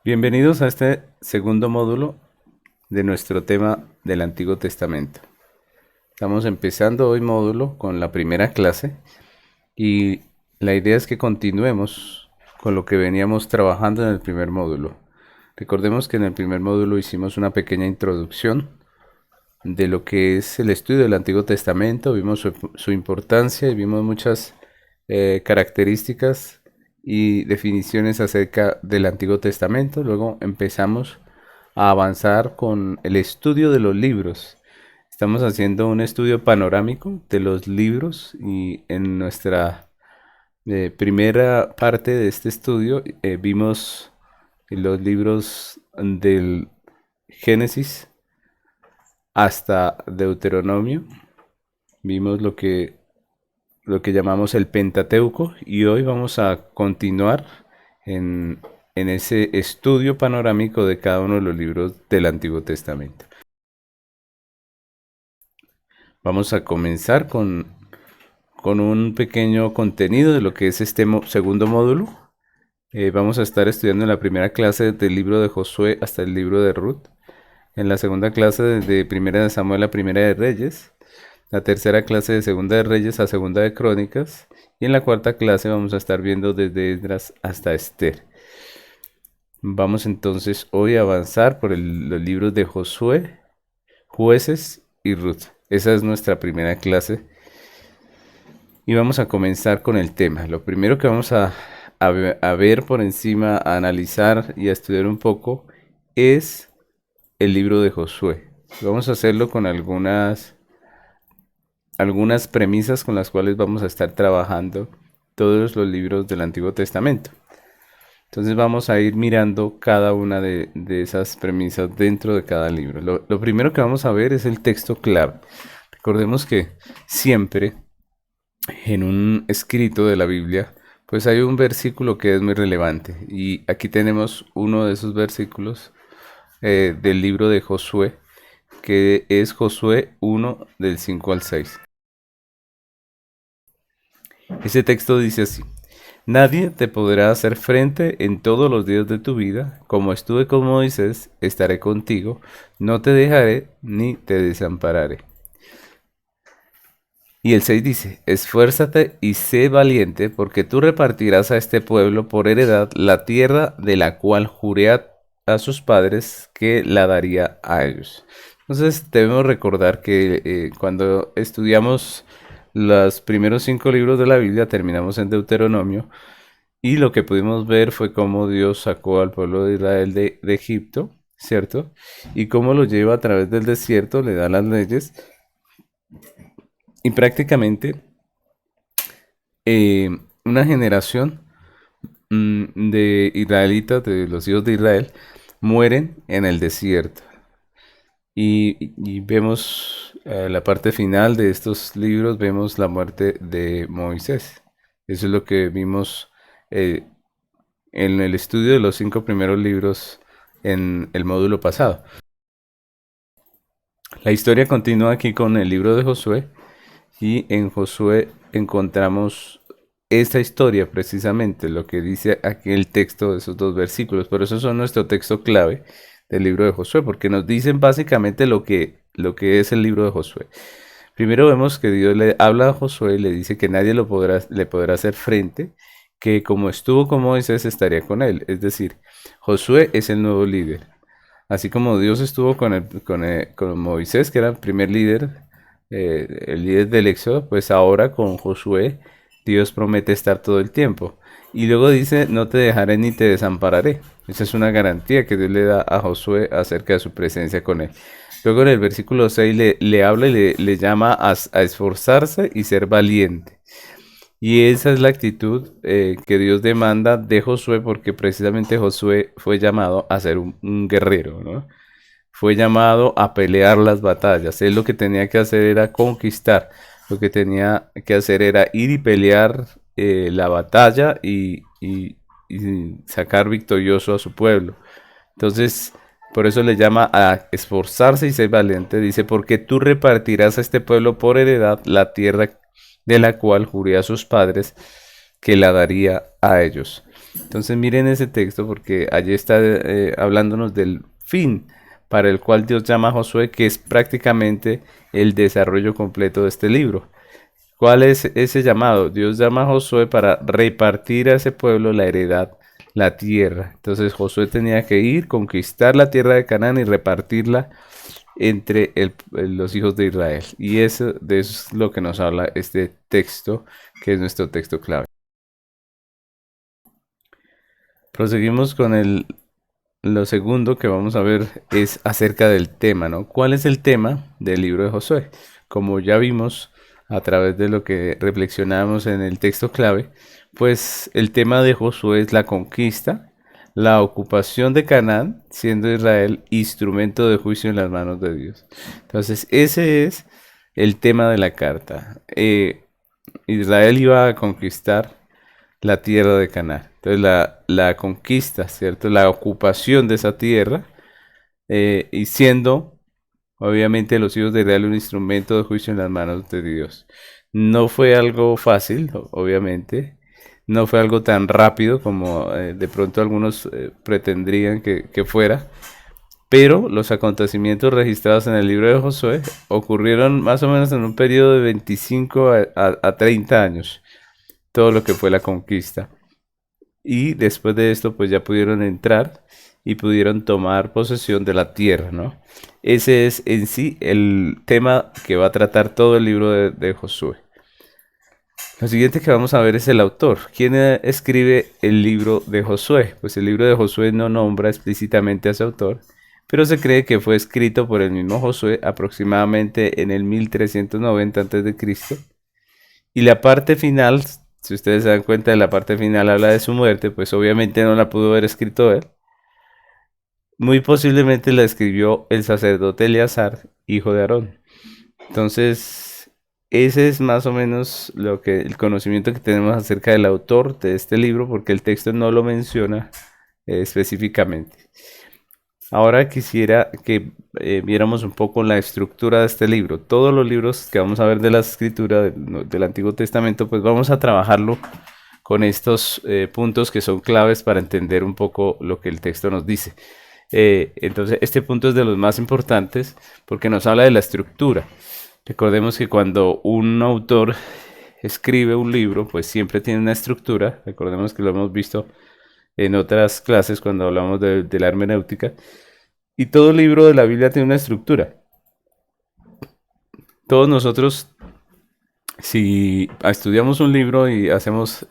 Bienvenidos a este segundo módulo de nuestro tema del Antiguo Testamento. Estamos empezando hoy módulo con la primera clase y la idea es que continuemos con lo que veníamos trabajando en el primer módulo. Recordemos que en el primer módulo hicimos una pequeña introducción de lo que es el estudio del Antiguo Testamento, vimos su importancia y vimos muchas características y definiciones acerca del Antiguo Testamento. Luego empezamos a avanzar con el estudio de los libros. Estamos haciendo un estudio panorámico de los libros y en nuestra primera parte de este estudio vimos los libros del Génesis hasta Deuteronomio. Vimos lo que llamamos el Pentateuco y hoy vamos a continuar en ese estudio panorámico de cada uno de los libros del Antiguo Testamento. Vamos a comenzar con un pequeño contenido de lo que es este segundo módulo. Vamos a estar estudiando en la primera clase del libro de Josué hasta el libro de Ruth. En la segunda clase de Primera de Samuel a Primera de Reyes. La tercera clase de Segunda de Reyes a Segunda de Crónicas. Y en la cuarta clase vamos a estar viendo desde Esdras hasta Esther. Vamos entonces hoy a avanzar por los libros de Josué, Jueces y Ruth. Esa es nuestra primera clase. Y vamos a comenzar con el tema. Lo primero que vamos a ver por encima, a analizar y a estudiar un poco es el libro de Josué. Vamos a hacerlo con algunas premisas con las cuales vamos a estar trabajando todos los libros del Antiguo Testamento. Entonces vamos a ir mirando cada una de esas premisas dentro de cada libro. Lo primero que vamos a ver es el texto clave. Recordemos que siempre en un escrito de la Biblia, pues hay un versículo que es muy relevante. Y aquí tenemos uno de esos versículos del libro de Josué, que es Josué 1 del 5 al 6. Ese texto dice así: Nadie te podrá hacer frente en todos los días de tu vida. Como estuve con Moisés, estaré contigo. No te dejaré ni te desampararé. Y el 6 dice: Esfuérzate y sé valiente, porque tú repartirás a este pueblo por heredad la tierra de la cual juré a sus padres que la daría a ellos. Entonces debemos recordar que cuando estudiamos los primeros 5 libros de la Biblia, terminamos en Deuteronomio, y lo que pudimos ver fue cómo Dios sacó al pueblo de Israel de Egipto, ¿cierto? Y cómo lo lleva a través del desierto, le da las leyes, y prácticamente eh, una generación de israelitas, de los hijos de Israel, mueren en el desierto. Y vemos la parte final de estos libros, vemos la muerte de Moisés. Eso es lo que vimos eh, en el estudio de los 5 primeros libros en el módulo pasado. La historia continúa aquí con el libro de Josué, y en Josué encontramos esta historia precisamente, lo que dice aquí el texto de esos dos versículos. Por eso son nuestro texto clave del libro de Josué, porque nos dicen básicamente lo que es el libro de Josué. Primero vemos que Dios le habla a Josué y le dice que nadie le podrá hacer frente, que como estuvo con Moisés estaría con él. Es decir, Josué es el nuevo líder. Así como Dios estuvo con Moisés, que era el primer líder, el líder del Éxodo, pues ahora con Josué Dios promete estar todo el tiempo. Y luego dice: no te dejaré ni te desampararé. Esa es una garantía que Dios le da a Josué acerca de su presencia con él. Luego en el versículo 6 le habla y le llama a esforzarse y ser valiente. Y esa es la actitud que Dios demanda de Josué, porque precisamente Josué fue llamado a ser un guerrero, ¿no? Fue llamado a pelear las batallas. Él lo que tenía que hacer era conquistar. Lo que tenía que hacer era ir y pelear la batalla y sacar victorioso a su pueblo. Entonces, por eso le llama a esforzarse y ser valiente. Dice: porque tú repartirás a este pueblo por heredad la tierra de la cual juré a sus padres que la daría a ellos. Entonces miren ese texto porque allí está hablándonos del fin para el cual Dios llama a Josué, que es prácticamente el desarrollo completo de este libro. ¿Cuál es ese llamado? Dios llama a Josué para repartir a ese pueblo la heredad, la tierra. Entonces Josué tenía que ir, conquistar la tierra de Canaán y repartirla entre los hijos de Israel. Y de eso es lo que nos habla este texto, que es nuestro texto clave. Proseguimos con lo segundo que vamos a ver es acerca del tema, ¿no? ¿Cuál es el tema del libro de Josué? Como ya vimos a través de lo que reflexionamos en el texto clave, pues el tema de Josué es la conquista, la ocupación de Canaán, siendo Israel instrumento de juicio en las manos de Dios. Entonces, ese es el tema de la carta. Israel iba a conquistar la tierra de Canaán. Entonces la conquista, ¿cierto? La ocupación de esa tierra y siendo obviamente los hijos de Israel un instrumento de juicio en las manos de Dios. No fue algo fácil, obviamente. No fue algo tan rápido como de pronto algunos pretendrían que fuera. Pero los acontecimientos registrados en el libro de Josué ocurrieron más o menos en un periodo de 25 a 30 años. Todo lo que fue la conquista. Y después de esto, pues ya pudieron entrar y pudieron tomar posesión de la tierra, ¿no? Ese es en sí el tema que va a tratar todo el libro de Josué. Lo siguiente que vamos a ver es el autor. ¿Quién escribe el libro de Josué? Pues el libro de Josué no nombra explícitamente a su autor, pero se cree que fue escrito por el mismo Josué aproximadamente en el 1390 a.C. Y la parte final, si ustedes se dan cuenta de la parte final habla de su muerte, pues obviamente no la pudo haber escrito él. Muy posiblemente la escribió el sacerdote Eleazar, hijo de Aarón. Entonces, ese es más o menos el conocimiento que tenemos acerca del autor de este libro, porque el texto no lo menciona específicamente. Ahora quisiera que viéramos un poco la estructura de este libro. Todos los libros que vamos a ver de la escritura del Antiguo Testamento, pues vamos a trabajarlo con estos puntos que son claves para entender un poco lo que el texto nos dice. Entonces, este punto es de los más importantes porque nos habla de la estructura. Recordemos que cuando un autor escribe un libro, pues siempre tiene una estructura. Recordemos que lo hemos visto en otras clases cuando hablamos de la hermenéutica. Y todo libro de la Biblia tiene una estructura. Todos nosotros, si estudiamos un libro y hacemos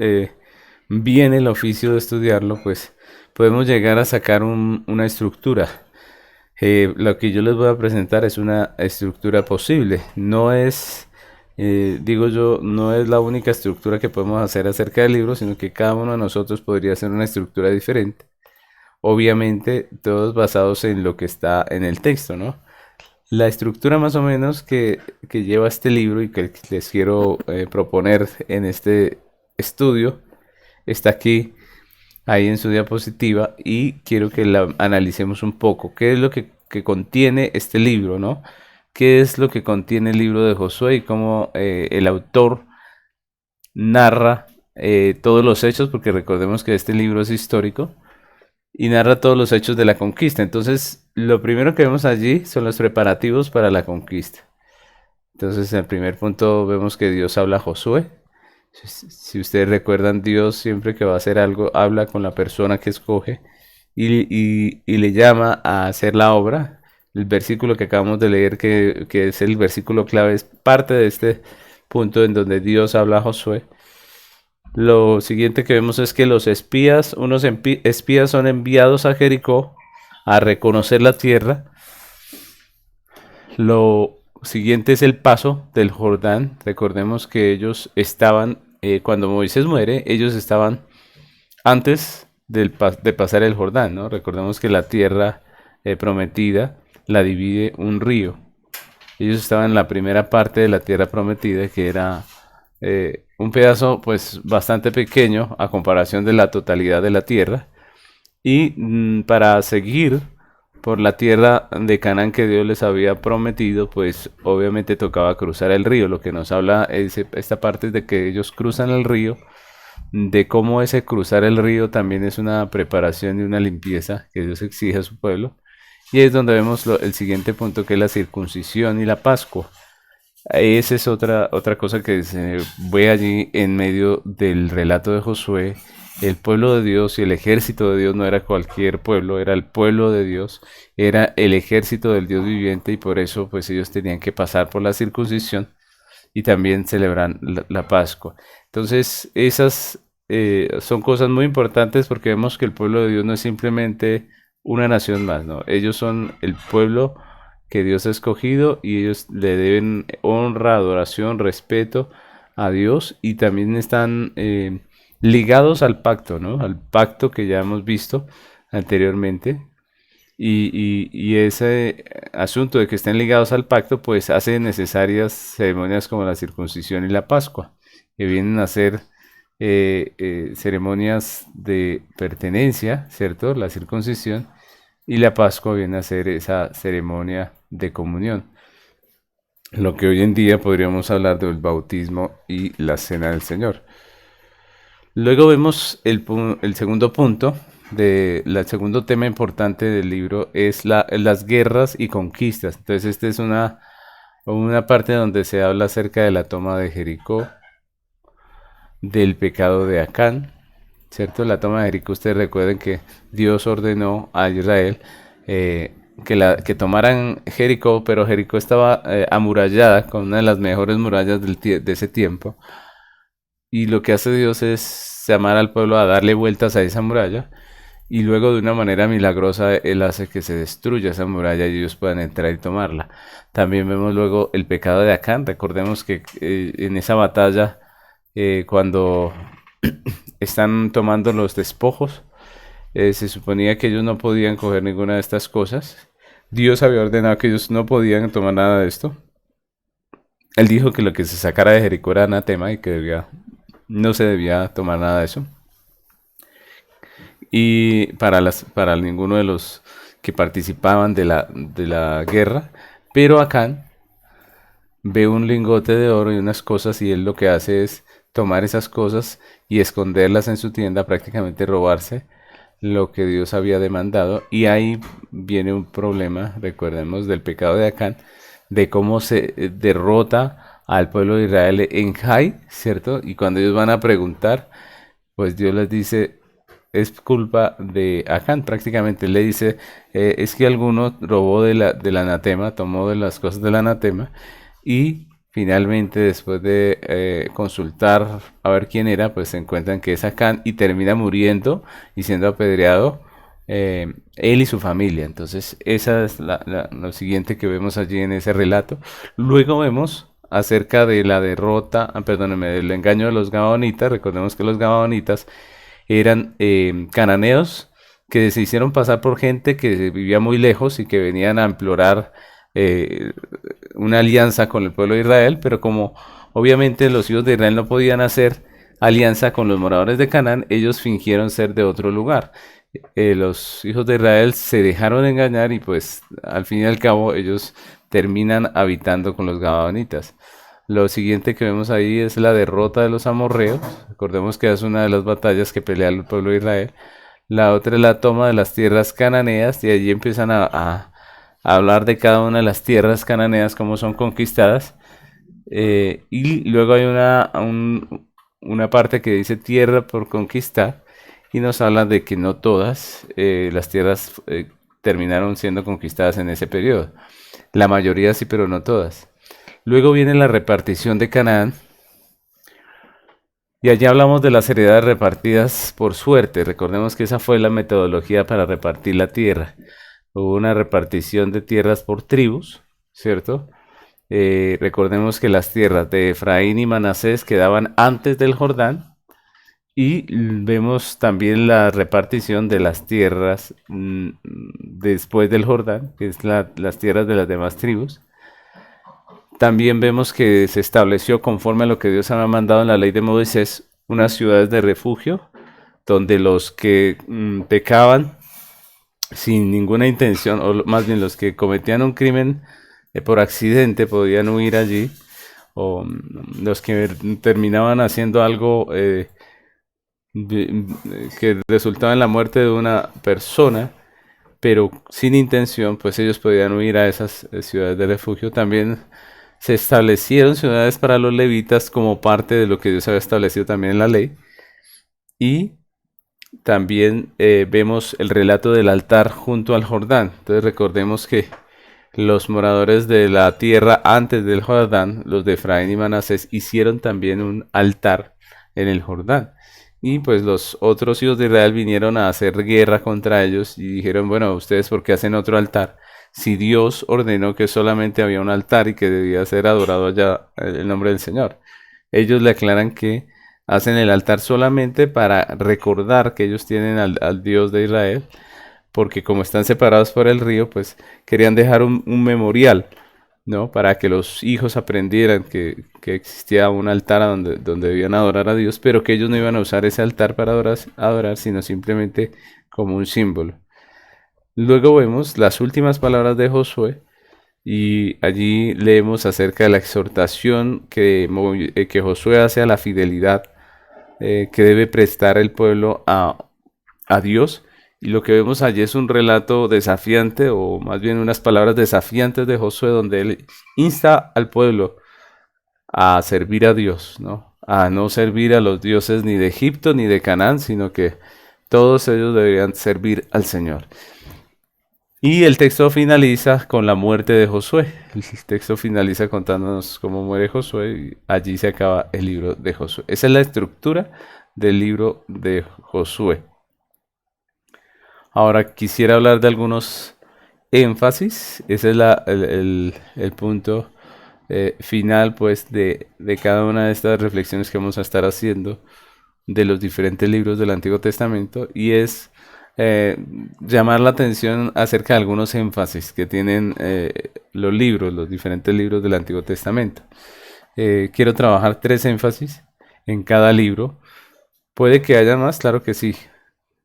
bien el oficio de estudiarlo, pues podemos llegar a sacar una estructura. Lo que yo les voy a presentar es una estructura posible. No es, digo yo, no es la única estructura que podemos hacer acerca del libro, sino que cada uno de nosotros podría hacer una estructura diferente. Obviamente, todos basados en lo que está en el texto, ¿no? La estructura más o menos que lleva este libro y que les quiero proponer en este estudio está aquí, ahí en su diapositiva, y quiero que la analicemos un poco. ¿Qué es lo que contiene este libro, no? ¿Qué es lo que contiene el libro de Josué y cómo el autor narra todos los hechos? Porque recordemos que este libro es histórico y narra todos los hechos de la conquista. Entonces, lo primero que vemos allí son los preparativos para la conquista. Entonces, en el primer punto vemos que Dios habla a Josué. Si ustedes recuerdan, Dios siempre que va a hacer algo, habla con la persona que escoge y le llama a hacer la obra. El versículo que acabamos de leer, que es el versículo clave, es parte de este punto en donde Dios habla a Josué. Lo siguiente que vemos es que los espías, espías son enviados a Jericó a reconocer la tierra. Lo siguiente es el paso del Jordán. Recordemos que ellos estaban, cuando Moisés muere, ellos estaban antes de pasar el Jordán, ¿no? Recordemos que la tierra prometida la divide un río. Ellos estaban en la primera parte de la tierra prometida, que era un pedazo pues bastante pequeño a comparación de la totalidad de la tierra. Y para seguir por la tierra de Canaán que Dios les había prometido, pues obviamente tocaba cruzar el río. Lo que nos habla esta parte es de que ellos cruzan el río de cómo ese cruzar el río también es una preparación y una limpieza que Dios exige a su pueblo. Y es donde vemos el siguiente punto, que es la circuncisión y la Pascua. Esa es otra cosa que se ve allí en medio del relato de Josué. El pueblo de Dios y el ejército de Dios no era cualquier pueblo, era el pueblo de Dios, era el ejército del Dios viviente, y por eso pues ellos tenían que pasar por la circuncisión y también celebran la Pascua. Entonces esas son cosas muy importantes, porque vemos que el pueblo de Dios no es simplemente una nación más, ¿no? Ellos son el pueblo que Dios ha escogido, y ellos le deben honra, adoración, respeto a Dios, y también están ligados al pacto, ¿no? Al pacto que ya hemos visto anteriormente. Y ese asunto de que estén ligados al pacto, pues hace necesarias ceremonias como la circuncisión y la Pascua, que vienen a ser ceremonias de pertenencia, ¿cierto? La circuncisión, y la Pascua viene a ser esa ceremonia de comunión. Lo que hoy en día podríamos hablar del bautismo y la cena del Señor. Luego vemos el segundo punto, el segundo tema importante del libro es las guerras y conquistas. Entonces esta es una parte donde se habla acerca de la toma de Jericó, del pecado de Acán, ¿cierto? La toma de Jericó, ustedes recuerden que Dios ordenó a Israel que tomaran Jericó, pero Jericó estaba amurallada con una de las mejores murallas de ese tiempo. Y lo que hace Dios es llamar al pueblo a darle vueltas a esa muralla, y luego de una manera milagrosa Él hace que se destruya esa muralla y ellos puedan entrar y tomarla. También vemos luego el pecado de Acán. Recordemos que en esa batalla, cuando están tomando los despojos, se suponía que ellos no podían coger ninguna de estas cosas. Dios había ordenado que ellos no podían tomar nada de esto. Él dijo que lo que se sacara de Jericó era anatema, y que no se debía tomar nada de eso. Y para ninguno de los que participaban de la guerra. Pero Acán ve un lingote de oro y unas cosas, y él lo que hace es tomar esas cosas y esconderlas en su tienda, prácticamente robarse lo que Dios había demandado. Y ahí viene un problema, recordemos, del pecado de Acán, de cómo se derrota al pueblo de Israel en Jai, ¿cierto? Y cuando ellos van a preguntar, pues Dios les dice, es culpa de Acán. Prácticamente le dice, es que alguno robó del anatema, tomó de las cosas del anatema, y finalmente, después de consultar a ver quién era, pues se encuentran que es Acán, y termina muriendo y siendo apedreado él y su familia. Entonces esa es lo siguiente que vemos allí en ese relato. Luego vemos acerca de la derrota, perdónenme, del engaño de los gabaonitas. Recordemos que los gabaonitas eran cananeos que se hicieron pasar por gente que vivía muy lejos y que venían a implorar eh, una alianza con el pueblo de Israel, pero como obviamente los hijos de Israel no podían hacer alianza con los moradores de Canaán, ellos fingieron ser de otro lugar. Los hijos de Israel se dejaron engañar, y pues al fin y al cabo ellos terminan habitando con los gabaonitas. Lo siguiente que vemos ahí es la derrota de los amorreos. Recordemos que es una de las batallas que pelea el pueblo de Israel. La otra es la toma de las tierras cananeas, y allí empiezan a hablar de cada una de las tierras cananeas, cómo son conquistadas. Y luego hay una parte que dice tierra por conquistar, y nos habla de que no todas las tierras terminaron siendo conquistadas en ese periodo. La mayoría sí, pero no todas. Luego viene la repartición de Canaán, y allí hablamos de las heredades repartidas por suerte. Recordemos que esa fue la metodología para repartir la tierra. Hubo una repartición de tierras por tribus, ¿cierto? Recordemos que las tierras de Efraín y Manasés quedaban antes del Jordán, y vemos también la repartición de las tierras después del Jordán, que es las tierras de las demás tribus. También vemos que se estableció, conforme a lo que Dios había mandado en la ley de Moisés, unas ciudades de refugio, donde los que pecaban sin ninguna intención, o más bien los que cometían un crimen por accidente, podían huir allí, o los que terminaban haciendo algo que resultaba en la muerte de una persona, pero sin intención, pues ellos podían huir a esas ciudades de refugio. También se establecieron ciudades para los levitas como parte de lo que Dios había establecido también en la ley. Y también vemos el relato del altar junto al Jordán. Entonces recordemos que los moradores de la tierra antes del Jordán, los de Efraín y Manasés, hicieron también un altar en el Jordán. Y pues los otros hijos de Israel vinieron a hacer guerra contra ellos y dijeron, bueno, ustedes por qué hacen otro altar, si Dios ordenó que solamente había un altar y que debía ser adorado allá el nombre del Señor. Ellos le aclaran que hacen el altar solamente para recordar que ellos tienen al Dios de Israel, porque como están separados por el río, pues querían dejar un memorial, ¿no? Para que los hijos aprendieran que existía un altar donde debían adorar a Dios, pero que ellos no iban a usar ese altar para adorar, sino simplemente como un símbolo. Luego vemos las últimas palabras de Josué y allí leemos acerca de la exhortación que Josué hace a la fidelidad que debe prestar el pueblo a Dios. Y lo que vemos allí es un relato desafiante, o más bien unas palabras desafiantes de Josué, donde él insta al pueblo a servir a Dios, ¿no? A no servir a los dioses ni de Egipto ni de Canaán, sino que todos ellos deberían servir al Señor. Y el texto finaliza con la muerte de Josué. El texto finaliza contándonos cómo muere Josué y allí se acaba el libro de Josué. Esa es la estructura del libro de Josué. Ahora quisiera hablar de algunos énfasis. Ese es el punto final pues de cada una de estas reflexiones que vamos a estar haciendo de los diferentes libros del Antiguo Testamento y es eh, llamar la atención acerca de algunos énfasis que tienen los diferentes libros del Antiguo Testamento. Quiero trabajar 3 énfasis en cada libro. Puede que haya más, claro que sí.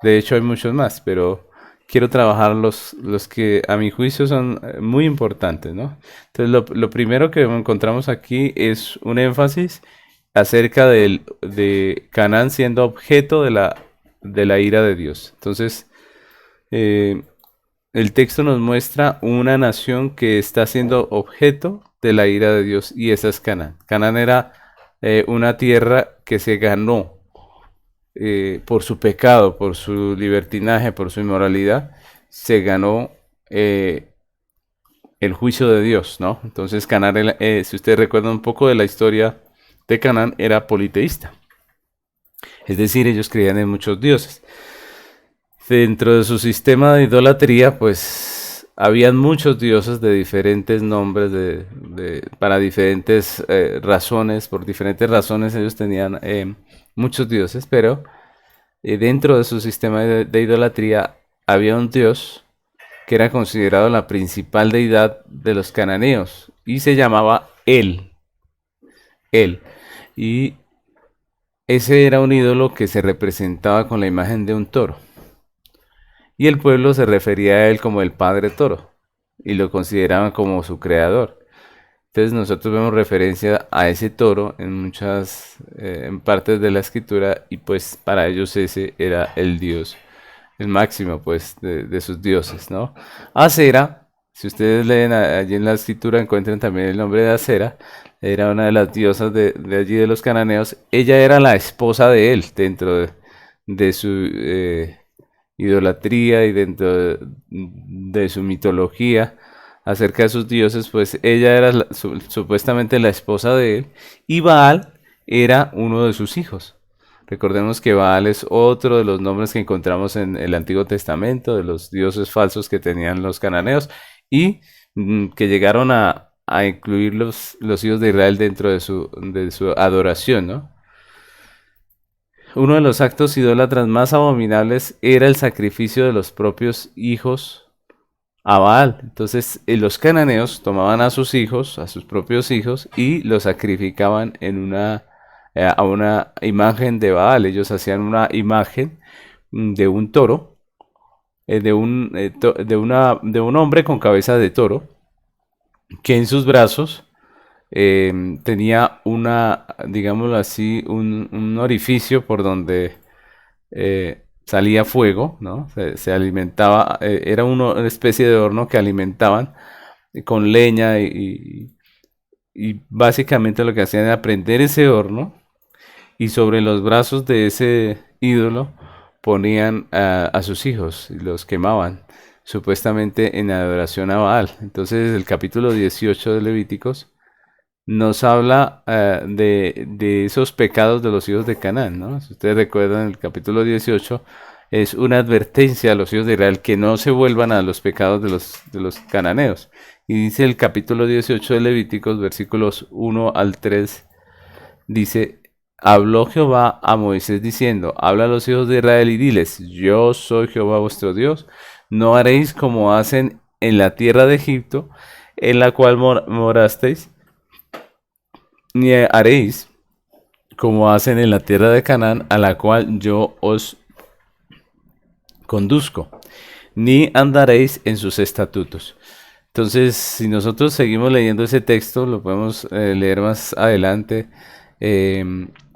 De hecho hay muchos más, pero quiero trabajar los que a mi juicio son muy importantes, ¿no? Entonces lo primero que encontramos aquí es un énfasis acerca de Canaán siendo objeto de la ira de Dios. Entonces, eh, el texto nos muestra una nación que está siendo objeto de la ira de Dios y esa es Canaán. Canaán era una tierra que se ganó por su pecado, por su libertinaje, por su inmoralidad, se ganó el juicio de Dios, ¿no? Entonces Canaán, si ustedes recuerdan un poco de la historia de Canaán, era politeísta. Es decir, ellos creían en muchos dioses. Dentro de su sistema de idolatría, pues habían muchos dioses de diferentes nombres, para diferentes razones, por diferentes razones ellos tenían muchos dioses, pero dentro de su sistema de idolatría había un dios que era considerado la principal deidad de los cananeos y se llamaba El. Y ese era un ídolo que se representaba con la imagen de un toro. Y el pueblo se refería a él como el padre toro y lo consideraban como su creador. Entonces nosotros vemos referencia a ese toro en muchas en partes de la escritura y pues para ellos ese era el dios, el máximo pues de sus dioses, ¿no? Acera, si ustedes leen allí en la escritura encuentran también el nombre de Acera, era una de las diosas de allí de los cananeos, ella era la esposa de él dentro de su idolatría y dentro de su mitología acerca de sus dioses, pues ella era supuestamente la esposa de él y Baal era uno de sus hijos. Recordemos que Baal es otro de los nombres que encontramos en el Antiguo Testamento, de los dioses falsos que tenían los cananeos y que llegaron a incluir los hijos de Israel dentro de su adoración, ¿no? Uno de los actos idólatras más abominables era el sacrificio de los propios hijos a Baal. Entonces, los cananeos tomaban a sus hijos, a sus propios hijos, y los sacrificaban a una imagen de Baal. Ellos hacían una imagen de un toro, de un hombre con cabeza de toro, que en sus brazos tenía digámoslo así, un orificio por donde salía fuego, ¿no? Se alimentaba, era una especie de horno que alimentaban con leña y básicamente lo que hacían era prender ese horno y sobre los brazos de ese ídolo ponían a sus hijos y los quemaban, supuestamente en adoración a Baal. Entonces el capítulo 18 de Levíticos nos habla de esos pecados de los hijos de Canaán, ¿no? Si ustedes recuerdan, el capítulo 18 es una advertencia a los hijos de Israel que no se vuelvan a los pecados de los cananeos. Y dice el capítulo 18 de Levíticos, versículos 1 al 3, dice, habló Jehová a Moisés diciendo, habla a los hijos de Israel y diles, yo soy Jehová vuestro Dios, no haréis como hacen en la tierra de Egipto, en la cual morasteis, ni haréis como hacen en la tierra de Canaán, a la cual yo os conduzco, ni andaréis en sus estatutos. Entonces, si nosotros seguimos leyendo ese texto, lo podemos leer más adelante. eh,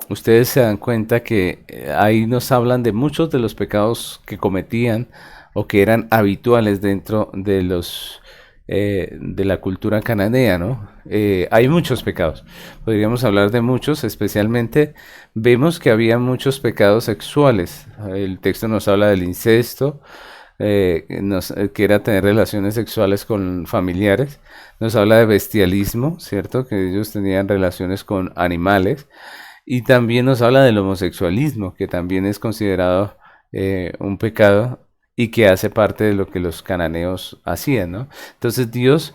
Ustedes se dan cuenta que ahí nos hablan de muchos de los pecados que cometían o que eran habituales dentro de los de la cultura cananea, ¿no? Hay muchos pecados. Podríamos hablar de muchos, especialmente vemos que había muchos pecados sexuales. El texto nos habla del incesto, que era tener relaciones sexuales con familiares. Nos habla de bestialismo, ¿cierto? Que ellos tenían relaciones con animales. Y también nos habla del homosexualismo, que también es considerado un pecado y que hace parte de lo que los cananeos hacían, ¿no? Entonces Dios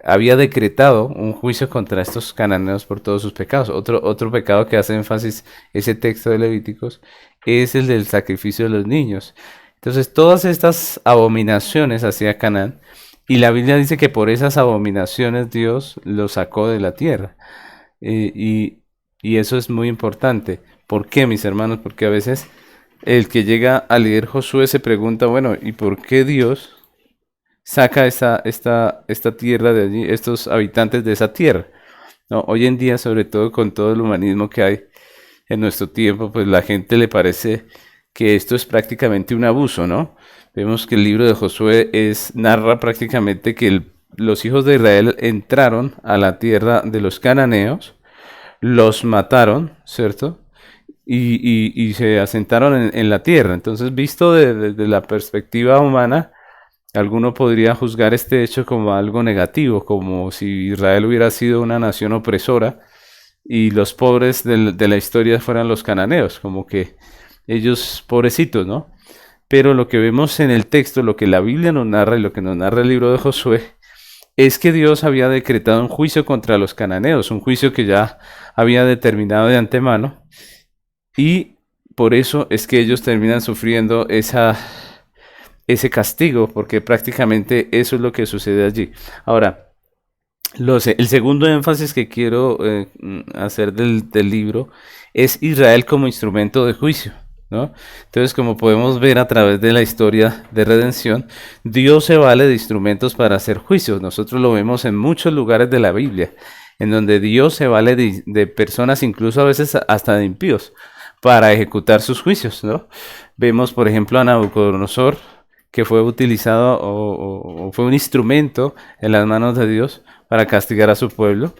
había decretado un juicio contra estos cananeos por todos sus pecados. Otro pecado que hace énfasis ese texto de Levíticos es el del sacrificio de los niños. Entonces todas estas abominaciones hacía Canaán y la Biblia dice que por esas abominaciones Dios los sacó de la tierra. Eh, y, y eso es muy importante. ¿Por qué, mis hermanos? Porque a veces el que llega a leer Josué se pregunta, bueno, ¿y por qué Dios saca esta tierra de allí, estos habitantes de esa tierra? ¿No? Hoy en día, sobre todo con todo el humanismo que hay en nuestro tiempo, pues la gente le parece que esto es prácticamente un abuso, ¿no? Vemos que el libro de Josué narra prácticamente que los hijos de Israel entraron a la tierra de los cananeos, los mataron, ¿cierto? Y se asentaron en la tierra. Entonces, visto desde la perspectiva humana, alguno podría juzgar este hecho como algo negativo, como si Israel hubiera sido una nación opresora y los pobres de la historia fueran los cananeos, como que ellos pobrecitos, ¿no? Pero lo que vemos en el texto, lo que la Biblia nos narra y lo que nos narra el libro de Josué, es que Dios había decretado un juicio contra los cananeos, un juicio que ya había determinado de antemano, y por eso es que ellos terminan sufriendo ese castigo, porque prácticamente eso es lo que sucede allí. Ahora, el segundo énfasis que quiero hacer del libro es Israel como instrumento de juicio, ¿no? Entonces, como podemos ver a través de la historia de redención, Dios se vale de instrumentos para hacer juicios. Nosotros lo vemos en muchos lugares de la Biblia, en donde Dios se vale de personas, incluso a veces hasta de impíos, para ejecutar sus juicios, ¿no? Vemos, por ejemplo, a Nabucodonosor, que fue utilizado o fue un instrumento en las manos de Dios para castigar a su pueblo.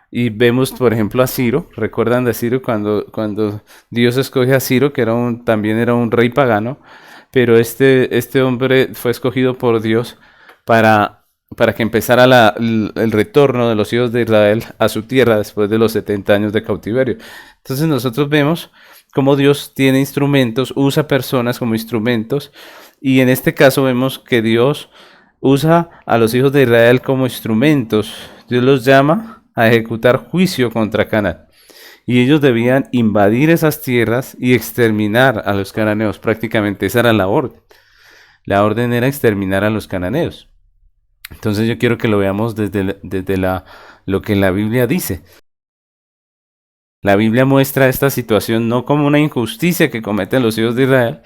Y vemos, por ejemplo, a Ciro. ¿Recuerdan de Ciro cuando Dios escoge a Ciro, que también era un rey pagano? Pero este hombre fue escogido por Dios para que empezara el retorno de los hijos de Israel a su tierra después de los 70 años de cautiverio. Entonces nosotros vemos cómo Dios tiene instrumentos, usa personas como instrumentos, y en este caso vemos que Dios usa a los hijos de Israel como instrumentos. Dios los llama a ejecutar juicio contra Canaán. Y ellos debían invadir esas tierras y exterminar a los cananeos. Prácticamente esa era la orden. La orden era exterminar a los cananeos. Entonces yo quiero que lo veamos desde lo que la Biblia dice. La Biblia muestra esta situación no como una injusticia que cometen los hijos de Israel,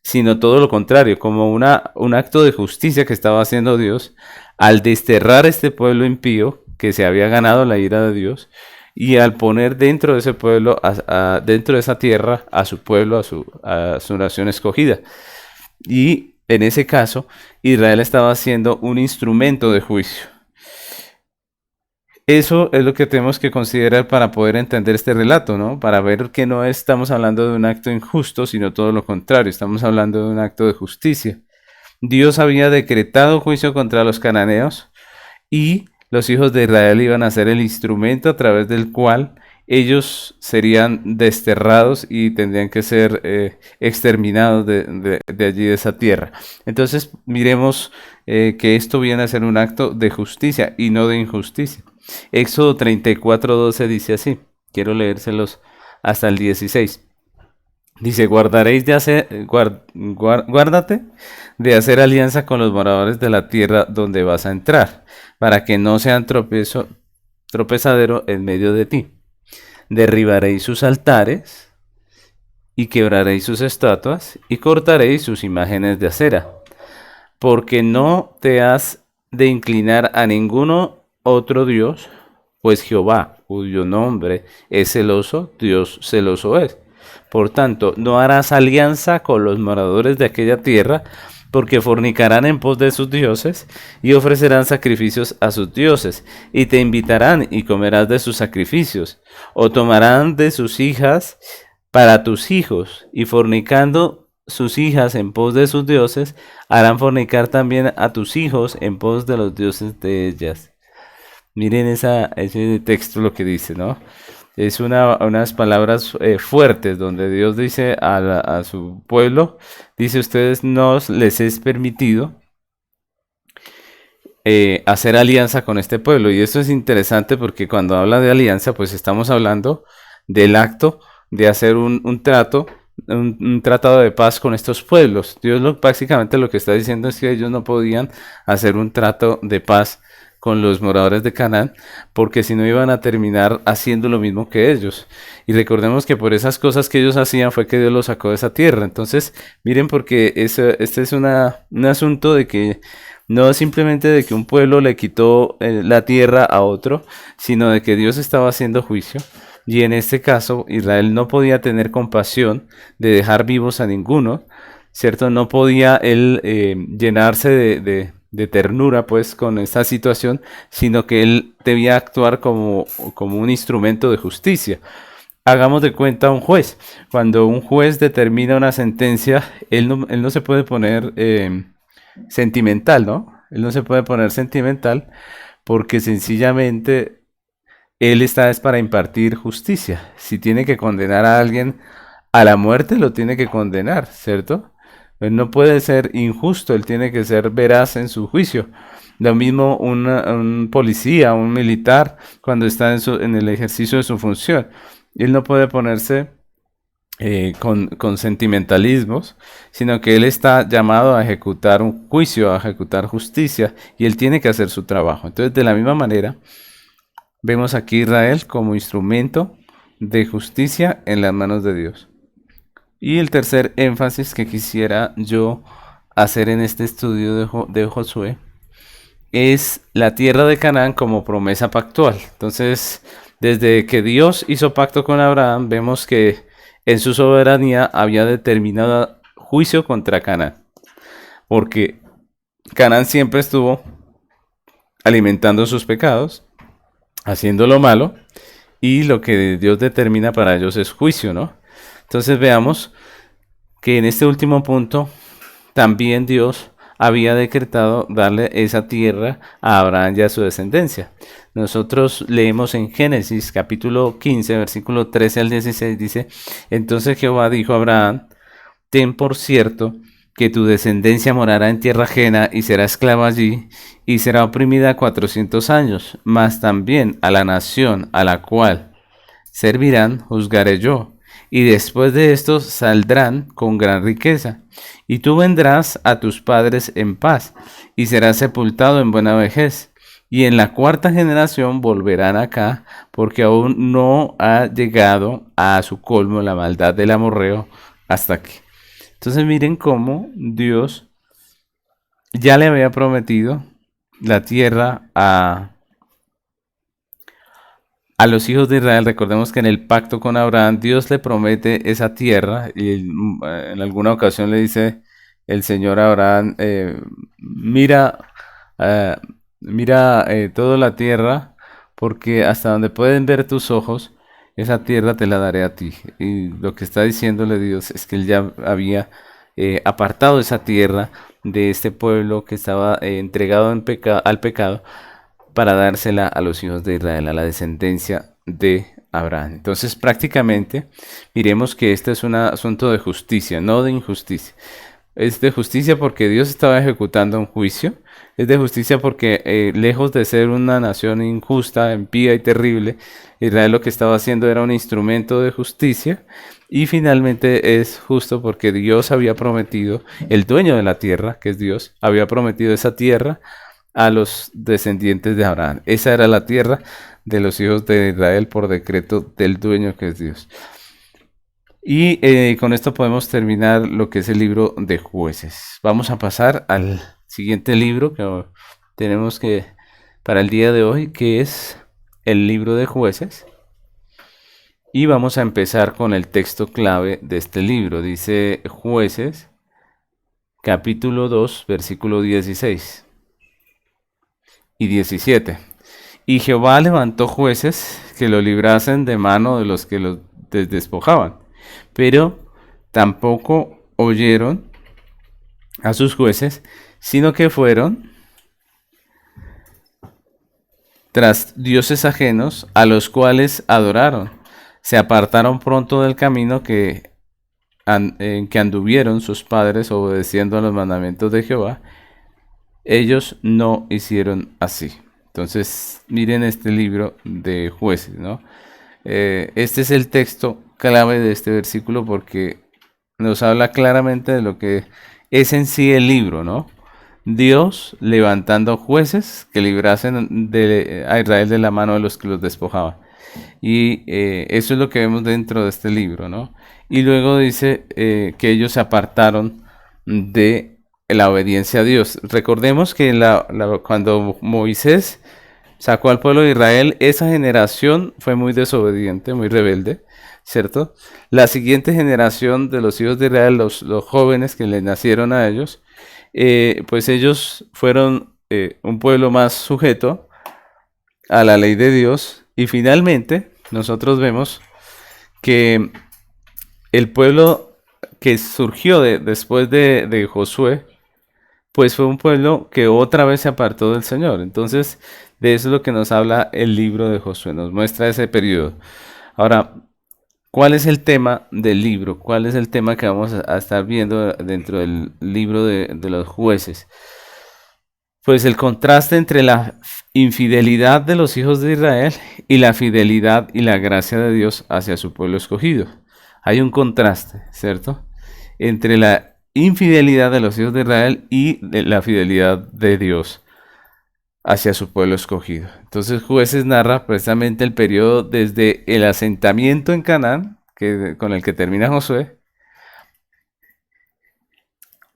sino todo lo contrario, como un acto de justicia que estaba haciendo Dios al desterrar a este pueblo impío que se había ganado la ira de Dios y al poner dentro de ese pueblo, dentro de esa tierra, a su pueblo, a su nación escogida. Y en ese caso, Israel estaba siendo un instrumento de juicio. Eso es lo que tenemos que considerar para poder entender este relato, ¿no? Para ver que no estamos hablando de un acto injusto, sino todo lo contrario, estamos hablando de un acto de justicia. Dios había decretado juicio contra los cananeos y los hijos de Israel iban a ser el instrumento a través del cual ellos serían desterrados y tendrían que ser exterminados de allí, de esa tierra. Entonces, miremos que esto viene a ser un acto de justicia y no de injusticia. Éxodo 34:12 dice así, quiero leérselos hasta el 16. Dice, guárdate de hacer alianza con los moradores de la tierra donde vas a entrar, para que no sean tropezadero en medio de ti. Derribaréis sus altares y quebraréis sus estatuas y cortaréis sus imágenes de acera, porque no te has de inclinar a ninguno otro Dios, pues Jehová, cuyo nombre es celoso, Dios celoso es. Por tanto, no harás alianza con los moradores de aquella tierra, porque fornicarán en pos de sus dioses y ofrecerán sacrificios a sus dioses, y te invitarán y comerás de sus sacrificios, o tomarán de sus hijas para tus hijos, y fornicando sus hijas en pos de sus dioses, harán fornicar también a tus hijos en pos de los dioses de ellas. Miren ese texto lo que dice, ¿no? Es unas palabras fuertes donde Dios dice a su pueblo, dice, ustedes no les es permitido hacer alianza con este pueblo. Y esto es interesante porque cuando habla de alianza, pues estamos hablando del acto de hacer un trato, un tratado de paz con estos pueblos. Dios básicamente lo que está diciendo es que ellos no podían hacer un trato de paz con los moradores de Canaán, porque si no iban a terminar haciendo lo mismo que ellos. Y recordemos que por esas cosas que ellos hacían fue que Dios los sacó de esa tierra. Entonces, miren, porque este es un asunto de que no simplemente de que un pueblo le quitó la tierra a otro, sino de que Dios estaba haciendo juicio. Y en este caso, Israel no podía tener compasión de dejar vivos a ninguno, ¿cierto? No podía él llenarse de ternura pues con esta situación, sino que él debía actuar como un instrumento de justicia. Hagamos de cuenta un juez. Cuando un juez determina una sentencia, él no se puede poner sentimental, ¿no? Él no se puede poner sentimental porque sencillamente él está es para impartir justicia. Si tiene que condenar a alguien a la muerte, lo tiene que condenar, ¿cierto? Él no puede ser injusto, él tiene que ser veraz en su juicio. Lo mismo un policía, un militar, cuando está en el ejercicio de su función. Él no puede ponerse con sentimentalismos, sino que él está llamado a ejecutar un juicio, a ejecutar justicia, y él tiene que hacer su trabajo. Entonces, de la misma manera, vemos aquí a Israel como instrumento de justicia en las manos de Dios. Y el tercer énfasis que quisiera yo hacer en este estudio de Josué es la tierra de Canaán como promesa pactual. Entonces, desde que Dios hizo pacto con Abraham, vemos que en su soberanía había determinado juicio contra Canaán, porque Canaán siempre estuvo alimentando sus pecados, haciendo lo malo, y lo que Dios determina para ellos es juicio, ¿no? Entonces veamos que en este último punto también Dios había decretado darle esa tierra a Abraham y a su descendencia. Nosotros leemos en Génesis capítulo 15, versículo 13 al 16, dice, entonces Jehová dijo a Abraham, ten por cierto que tu descendencia morará en tierra ajena y será esclava allí y será oprimida 400 años, mas también a la nación a la cual servirán juzgaré yo, y después de esto saldrán con gran riqueza, y tú vendrás a tus padres en paz, y serás sepultado en buena vejez, y en la cuarta generación volverán acá, porque aún no ha llegado a su colmo la maldad del amorreo hasta aquí. Entonces miren cómo Dios ya le había prometido la tierra a los hijos de Israel. Recordemos que en el pacto con Abraham Dios le promete esa tierra y en alguna ocasión le dice el Señor a Abraham, mira, eh, mira toda la tierra, porque hasta donde pueden ver tus ojos, esa tierra te la daré a ti. Y lo que está diciéndole Dios es que él ya había apartado esa tierra de este pueblo que estaba entregado al pecado para dársela a los hijos de Israel, a la descendencia de Abraham. Entonces, prácticamente, miremos que este es un asunto de justicia, no de injusticia. Es de justicia porque Dios estaba ejecutando un juicio. Es de justicia porque lejos de ser una nación injusta, impía y terrible, Israel lo que estaba haciendo era un instrumento de justicia. Y finalmente es justo porque Dios había prometido, el dueño de la tierra, que es Dios, había prometido esa tierra a los descendientes de Abraham. Esa era la tierra de los hijos de Israel por decreto del dueño que es Dios. Y con esto podemos terminar lo que es el libro de Jueces. Vamos a pasar al siguiente libro que tenemos que para el día de hoy, que es el libro de Jueces. Y vamos a empezar con el texto clave de este libro. Dice Jueces, capítulo 2, versículo 16 y 17. Y Jehová levantó jueces que lo librasen de mano de los que los despojaban, pero tampoco oyeron a sus jueces, sino que fueron tras dioses ajenos, a los cuales adoraron. Se apartaron pronto del camino en que anduvieron sus padres, obedeciendo a los mandamientos de Jehová. Ellos no hicieron así. Entonces, miren este libro de Jueces, ¿no? Este es el texto clave de este versículo porque nos habla claramente de lo que es en sí el libro, ¿no? Dios levantando jueces que librasen a Israel de la mano de los que los despojaban. Y eso es lo que vemos dentro de este libro, ¿no? Y luego dice que ellos se apartaron de la obediencia a Dios. Recordemos que cuando Moisés sacó al pueblo de Israel, esa generación fue muy desobediente, muy rebelde, ¿cierto? La siguiente generación de los hijos de Israel, los jóvenes que le nacieron a ellos, pues ellos fueron un pueblo más sujeto a la ley de Dios. Y finalmente nosotros vemos que el pueblo que surgió después de Josué, pues fue un pueblo que otra vez se apartó del Señor. Entonces, de eso es lo que nos habla el libro de Josué, nos muestra ese periodo. Ahora, ¿cuál es el tema del libro? ¿Cuál es el tema que vamos a estar viendo dentro del libro de los jueces? Pues el contraste entre la infidelidad de los hijos de Israel y la fidelidad y la gracia de Dios hacia su pueblo escogido. Hay un contraste, ¿cierto? Entre la infidelidad de los hijos de Israel y la fidelidad de Dios hacia su pueblo escogido. Entonces Jueces narra precisamente el periodo desde el asentamiento en Canaán, con el que termina Josué,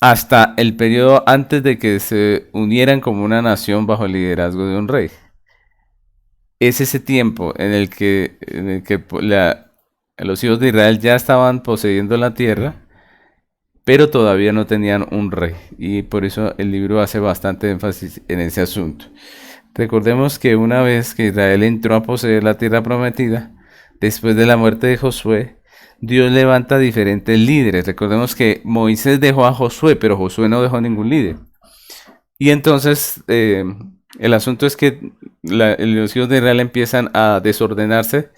hasta el periodo antes de que se unieran como una nación bajo el liderazgo de un rey. Es ese tiempo en el que los hijos de Israel ya estaban poseyendo la tierra, pero todavía no tenían un rey. Y por eso el libro hace bastante énfasis en ese asunto. Recordemos que una vez que Israel entró a poseer la tierra prometida, después de la muerte de Josué, Dios levanta diferentes líderes. Recordemos que Moisés dejó a Josué, pero Josué no dejó ningún líder. Y entonces el asunto es que los hijos de Israel empiezan a desordenarse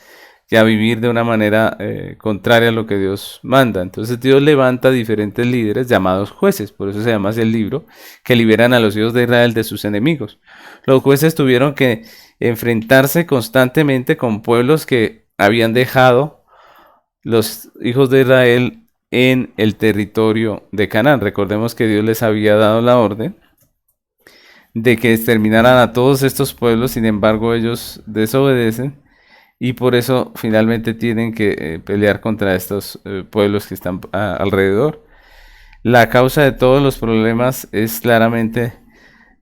y a vivir de una manera contraria a lo que Dios manda. Entonces Dios levanta diferentes líderes llamados jueces, por eso se llama así el libro, que liberan a los hijos de Israel de sus enemigos. Los jueces tuvieron que enfrentarse constantemente con pueblos que habían dejado los hijos de Israel en el territorio de Canaán. Recordemos que Dios les había dado la orden de que exterminaran a todos estos pueblos, sin embargo ellos desobedecen y por eso finalmente tienen que pelear contra estos pueblos que están alrededor. La causa de todos los problemas es claramente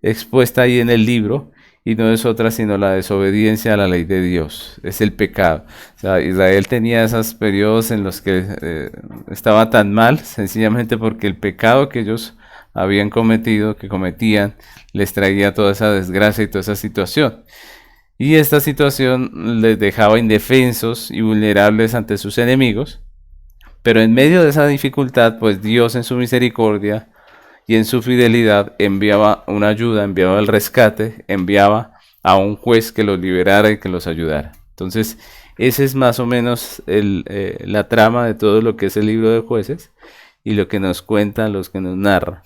expuesta ahí en el libro y no es otra sino la desobediencia a la ley de Dios, es el pecado. O sea, Israel tenía esos periodos en los que estaba tan mal, sencillamente porque el pecado que ellos habían cometido, que cometían, les traía toda esa desgracia y toda esa situación. Y esta situación les dejaba indefensos y vulnerables ante sus enemigos, pero en medio de esa dificultad, pues Dios en su misericordia y en su fidelidad enviaba una ayuda, enviaba el rescate, enviaba a un juez que los liberara y que los ayudara. Entonces, ese es más o menos la trama de todo lo que es el libro de Jueces y lo que nos cuenta, los que nos narra.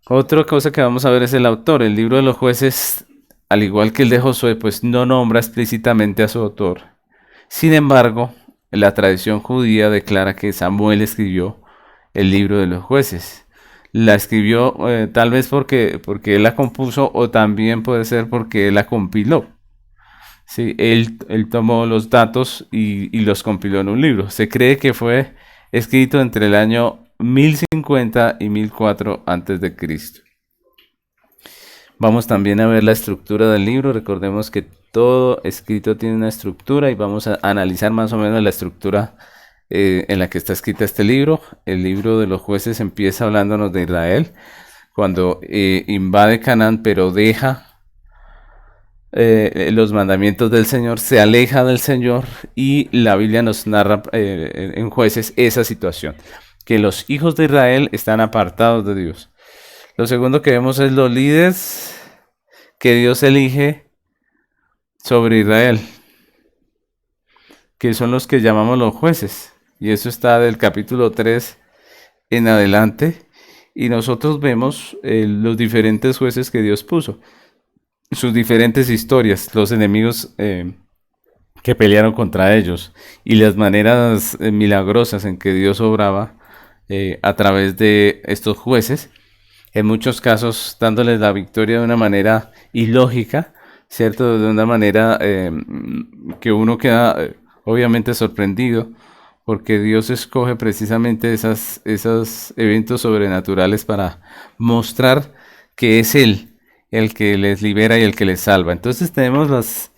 Otra cosa que vamos a ver es el autor. El libro de los Jueces, al igual que el de Josué, pues no nombra explícitamente a su autor. Sin embargo, la tradición judía declara que Samuel escribió el libro de los Jueces. La escribió tal vez porque él la compuso o también puede ser porque él la compiló. Sí, él tomó los datos y los compiló en un libro. Se cree que fue escrito entre el año 1050 y 1004 antes de Cristo. Vamos también a ver la estructura del libro. Recordemos que todo escrito tiene una estructura y vamos a analizar más o menos la estructura en la que está escrita este libro. El libro de los Jueces empieza hablándonos de Israel cuando invade Canaán, pero deja los mandamientos del Señor, se aleja del Señor, y la Biblia nos narra en Jueces esa situación, que los hijos de Israel están apartados de Dios. Lo segundo que vemos es los líderes que Dios elige sobre Israel, que son los que llamamos los jueces. Y eso está del capítulo 3 en adelante. Y nosotros vemos los diferentes jueces que Dios puso, sus diferentes historias, los enemigos que pelearon contra ellos y las maneras milagrosas en que Dios obraba a través de estos jueces. En muchos casos dándoles la victoria de una manera ilógica, ¿cierto? De una manera que uno queda obviamente sorprendido, porque Dios escoge precisamente esos eventos sobrenaturales para mostrar que es Él el que les libera y el que les salva. Entonces tenemos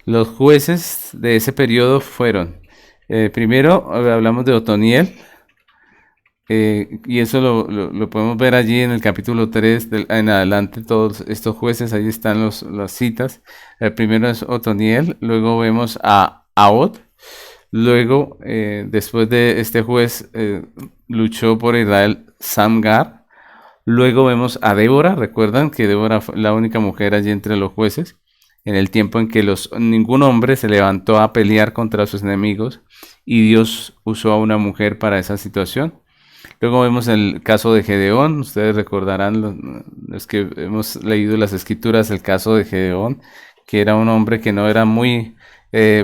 los jueces de ese periodo fueron, primero hablamos de Otoniel, y eso lo podemos ver allí en el capítulo 3 en adelante, todos estos jueces, ahí están las citas. El primero es Otoniel, luego vemos a Ahod, luego después de este juez luchó por Israel Samgar, luego vemos a Débora. Recuerdan que Débora fue la única mujer allí entre los jueces, en el tiempo en que ningún hombre se levantó a pelear contra sus enemigos y Dios usó a una mujer para esa situación. Luego vemos el caso de Gedeón. Ustedes recordarán, los que hemos leído las escrituras, el caso de Gedeón, que era un hombre que no era muy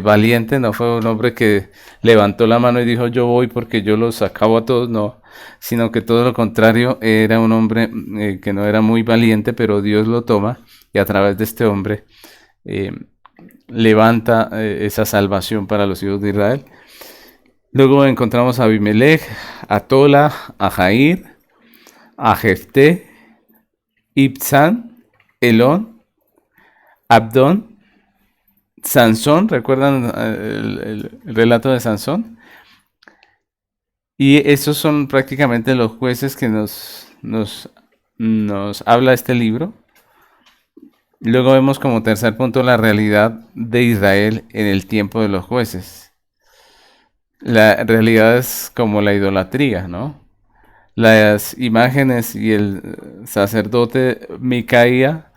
valiente, no fue un hombre que levantó la mano y dijo yo voy porque yo los acabo a todos, no, sino que todo lo contrario, era un hombre que no era muy valiente, pero Dios lo toma y a través de este hombre levanta esa salvación para los hijos de Israel. Luego encontramos a Abimelech, a Tola, a Jair, a Jefté, Ibzán, Elón, Abdón, Sansón. ¿Recuerdan el relato de Sansón? Y esos son prácticamente los jueces que nos habla este libro. Luego vemos como tercer punto la realidad de Israel en el tiempo de los jueces. La realidad es como la idolatría, ¿no? Las imágenes y el sacerdote Micaía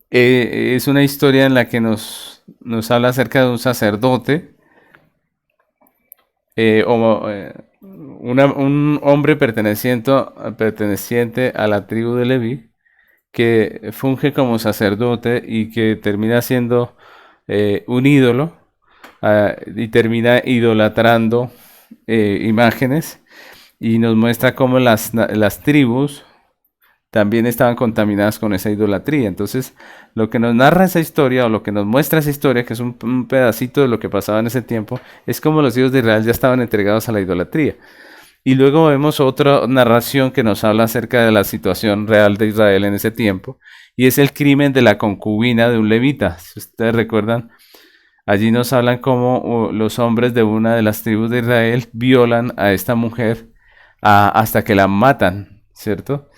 es una historia en la que nos habla acerca de un sacerdote, un hombre perteneciente a la tribu de Leví, que funge como sacerdote y que termina siendo un ídolo. Y termina idolatrando imágenes, y nos muestra cómo las tribus también estaban contaminadas con esa idolatría. Entonces, lo que nos narra esa historia, o lo que nos muestra esa historia, que es un pedacito de lo que pasaba en ese tiempo, es como los hijos de Israel ya estaban entregados a la idolatría. Y luego vemos otra narración que nos habla acerca de la situación real de Israel en ese tiempo, y es el crimen de la concubina de un levita. Si ustedes recuerdan, allí nos hablan cómo los hombres de una de las tribus de Israel violan a esta mujer hasta que la matan, ¿cierto?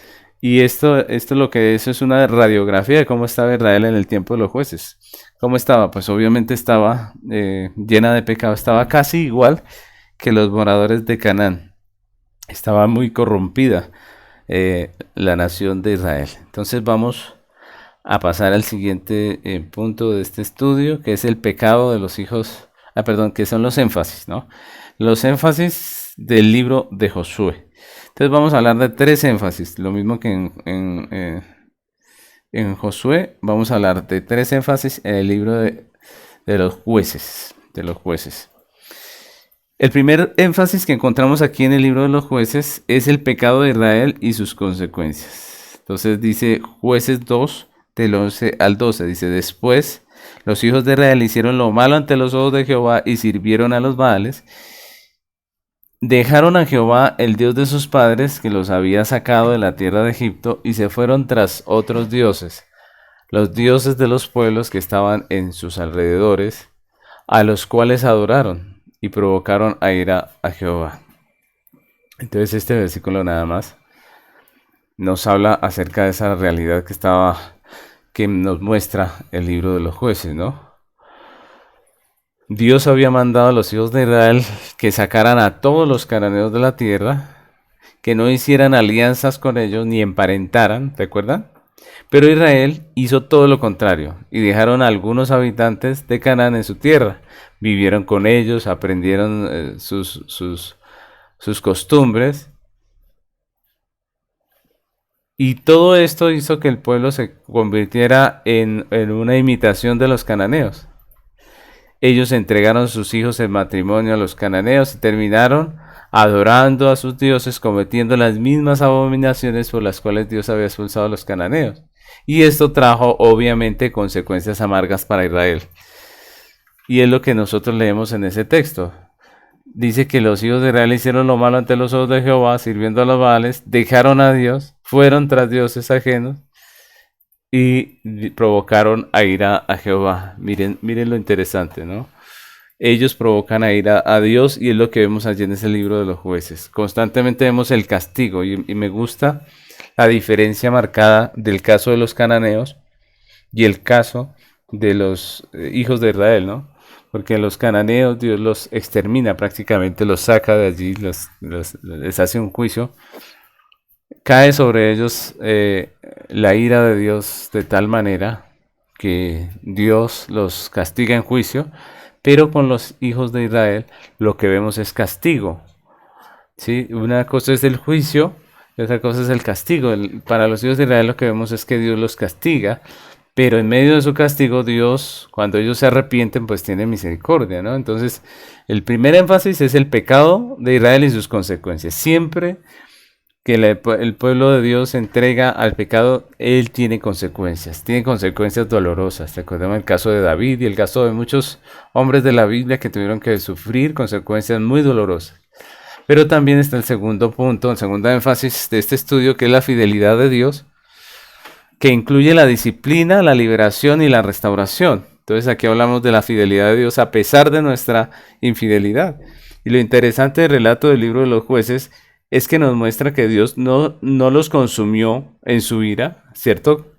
Y esto lo que es una radiografía de cómo estaba Israel en el tiempo de los jueces. ¿Cómo estaba? Pues obviamente estaba llena de pecado, estaba casi igual que los moradores de Canaán. Estaba muy corrompida la nación de Israel. Entonces vamos a pasar al siguiente punto de este estudio, que es el pecado de los hijos, perdón, que son los énfasis, ¿no? Los énfasis del libro de Josué. Entonces vamos a hablar de 3 énfasis, lo mismo que en Josué, vamos a hablar de 3 énfasis en el libro de los jueces, El primer énfasis que encontramos aquí en el libro de los jueces es el pecado de Israel y sus consecuencias. Entonces dice Jueces 2, del 11 al 12, dice, después los hijos de Israel hicieron lo malo ante los ojos de Jehová y sirvieron a los Baales. Dejaron a Jehová, el Dios de sus padres, que los había sacado de la tierra de Egipto, y se fueron tras otros dioses, los dioses de los pueblos que estaban en sus alrededores, a los cuales adoraron y provocaron a ira a Jehová. Entonces este versículo nada más nos habla acerca de esa realidad que nos muestra el libro de los jueces, ¿no? Dios había mandado a los hijos de Israel que sacaran a todos los cananeos de la tierra, que no hicieran alianzas con ellos ni emparentaran, ¿recuerdan? Pero Israel hizo todo lo contrario y dejaron a algunos habitantes de Canaán en su tierra. Vivieron con ellos, aprendieron sus costumbres. Y todo esto hizo que el pueblo se convirtiera en una imitación de los cananeos. Ellos entregaron sus hijos en matrimonio a los cananeos y terminaron adorando a sus dioses, cometiendo las mismas abominaciones por las cuales Dios había expulsado a los cananeos. Y esto trajo obviamente consecuencias amargas para Israel. Y es lo que nosotros leemos en ese texto. Dice que los hijos de Israel hicieron lo malo ante los ojos de Jehová, sirviendo a los Baales, dejaron a Dios, fueron tras dioses ajenos y provocaron a ira a Jehová. Miren lo interesante, ¿no? Ellos provocan a ira a Dios y es lo que vemos allí en ese libro de los jueces. Constantemente vemos el castigo y me gusta la diferencia marcada del caso de los cananeos y el caso de los hijos de Israel, ¿no? Porque los cananeos Dios los extermina prácticamente, los saca de allí, les hace un juicio. Cae sobre ellos la ira de Dios de tal manera que Dios los castiga en juicio, pero con los hijos de Israel lo que vemos es castigo. ¿Sí? Una cosa es el juicio y otra cosa es el castigo. Para los hijos de Israel lo que vemos es que Dios los castiga, pero en medio de su castigo Dios, cuando ellos se arrepienten, pues tiene misericordia, ¿no? Entonces, el primer énfasis es el pecado de Israel y sus consecuencias. Siempre que el pueblo de Dios se entrega al pecado, él tiene consecuencias dolorosas. Recordemos el caso de David y el caso de muchos hombres de la Biblia que tuvieron que sufrir consecuencias muy dolorosas. Pero también está el segundo punto, el segundo énfasis de este estudio, que es la fidelidad de Dios, que incluye la disciplina, la liberación y la restauración. Entonces aquí hablamos de la fidelidad de Dios a pesar de nuestra infidelidad. Y lo interesante del relato del libro de los jueces es que nos muestra que Dios no los consumió en su ira, ¿cierto?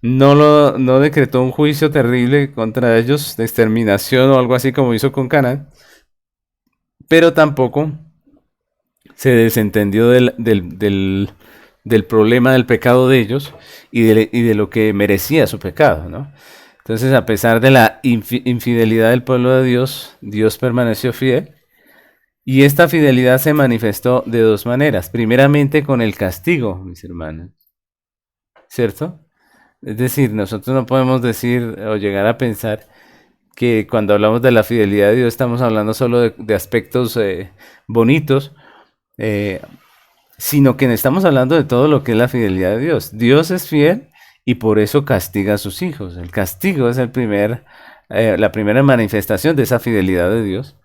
No decretó un juicio terrible contra ellos de exterminación o algo así como hizo con Canaán, pero tampoco se desentendió del problema del pecado de ellos y de lo que merecía su pecado, ¿no? Entonces, a pesar de la infidelidad del pueblo de Dios, Dios permaneció fiel. Y esta fidelidad se manifestó de 2 maneras. Primeramente con el castigo, mis hermanos. ¿Cierto? Es decir, nosotros no podemos decir o llegar a pensar que cuando hablamos de la fidelidad de Dios estamos hablando solo de aspectos bonitos, sino que estamos hablando de todo lo que es la fidelidad de Dios. Dios es fiel y por eso castiga a sus hijos. El castigo es la primera manifestación de esa fidelidad de Dios.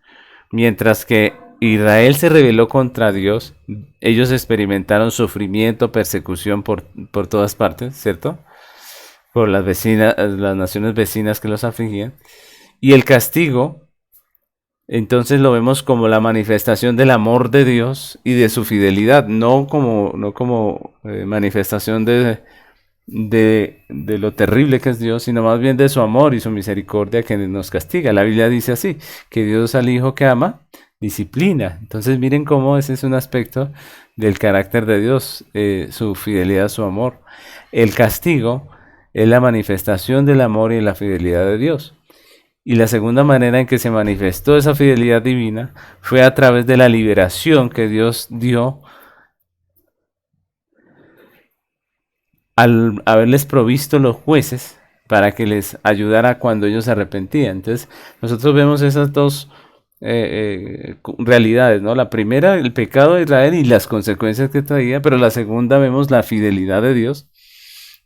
Mientras que Israel se rebeló contra Dios, ellos experimentaron sufrimiento, persecución por todas partes, ¿cierto? Por las vecinas, las naciones vecinas que los afligían. Y el castigo, entonces lo vemos como la manifestación del amor de Dios y de su fidelidad, no como manifestación de lo terrible que es Dios, sino más bien de su amor y su misericordia que nos castiga. La Biblia dice así, que Dios al hijo que ama, disciplina. Entonces miren cómo ese es un aspecto del carácter de Dios, su fidelidad, su amor. El castigo es la manifestación del amor y la fidelidad de Dios. Y la segunda manera en que se manifestó esa fidelidad divina fue a través de la liberación que Dios dio al haberles provisto los jueces para que les ayudara cuando ellos se arrepentían. Entonces, nosotros vemos esas dos realidades, ¿no? La primera, el pecado de Israel y las consecuencias que traía, pero la segunda vemos la fidelidad de Dios,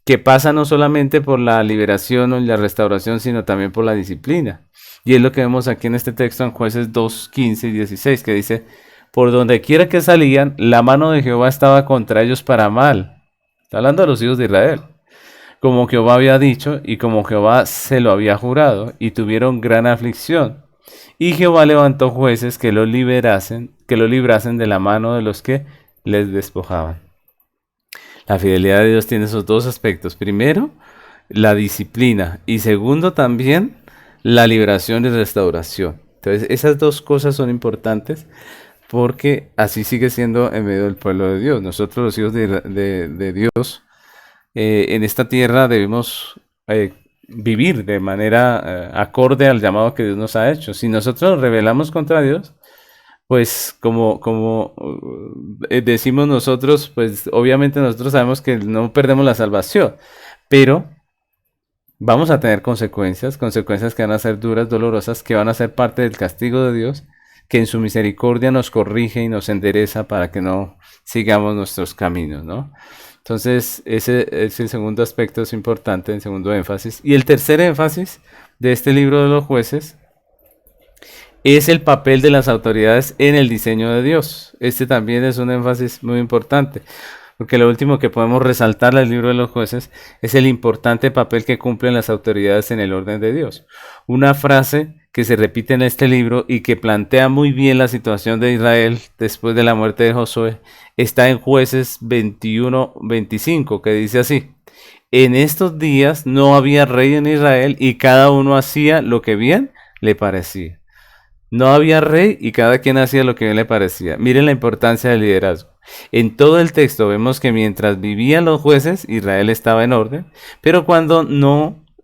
que pasa no solamente por la liberación o la restauración, sino también por la disciplina. Y es lo que vemos aquí en este texto en Jueces 2, 15 y 16, que dice, por donde quiera que salían, la mano de Jehová estaba contra ellos para mal. Está hablando de los hijos de Israel. Como Jehová había dicho y como Jehová se lo había jurado, y tuvieron gran aflicción. Y Jehová levantó jueces que los librasen de la mano de los que les despojaban. La fidelidad de Dios tiene esos dos aspectos. Primero, la disciplina. Y segundo, también la liberación y restauración. Entonces, esas dos cosas son importantes porque así sigue siendo en medio del pueblo de Dios. Nosotros los hijos de Dios en esta tierra debemos vivir de manera acorde al llamado que Dios nos ha hecho. Si nosotros nos rebelamos contra Dios, pues como decimos nosotros, pues obviamente nosotros sabemos que no perdemos la salvación, pero vamos a tener consecuencias, consecuencias que van a ser duras, dolorosas, que van a ser parte del castigo de Dios, que en su misericordia nos corrige y nos endereza para que no sigamos nuestros caminos, ¿no? Entonces, ese es el segundo aspecto, es importante, el segundo énfasis. Y el tercer énfasis de este libro de los jueces es el papel de las autoridades en el diseño de Dios. Este también es un énfasis muy importante, porque lo último que podemos resaltar del libro de los jueces es el importante papel que cumplen las autoridades en el orden de Dios. Una frase que se repite en este libro y que plantea muy bien la situación de Israel después de la muerte de Josué está en Jueces 21-25, que dice así: en estos días no había rey en Israel y cada uno hacía lo que bien le parecía. No había rey y cada quien hacía lo que bien le parecía. Miren la importancia del liderazgo. En todo el texto vemos que mientras vivían los jueces, Israel estaba en orden, pero cuando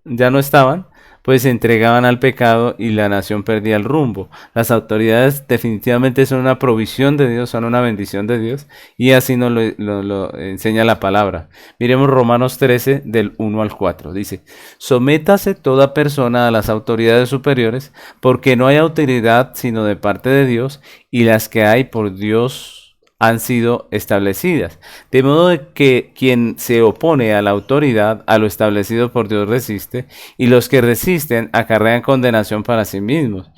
ya no estaban, pues se entregaban al pecado y la nación perdía el rumbo. Las autoridades definitivamente son una provisión de Dios, son una bendición de Dios, y así nos lo enseña la palabra. Miremos Romanos 13 del 1 al 4. Dice, sométase toda persona a las autoridades superiores, porque no hay autoridad sino de parte de Dios, y las que hay por Dios han sido establecidas. De modo de que quien se opone a la autoridad, a lo establecido por Dios resiste, y los que resisten acarrean condenación para sí mismos.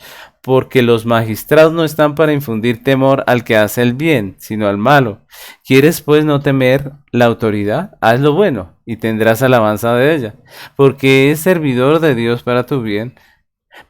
Porque los magistrados no están para infundir temor al que hace el bien, sino al malo. ¿Quieres pues no temer la autoridad? Haz lo bueno, y tendrás alabanza de ella, porque es servidor de Dios para tu bien.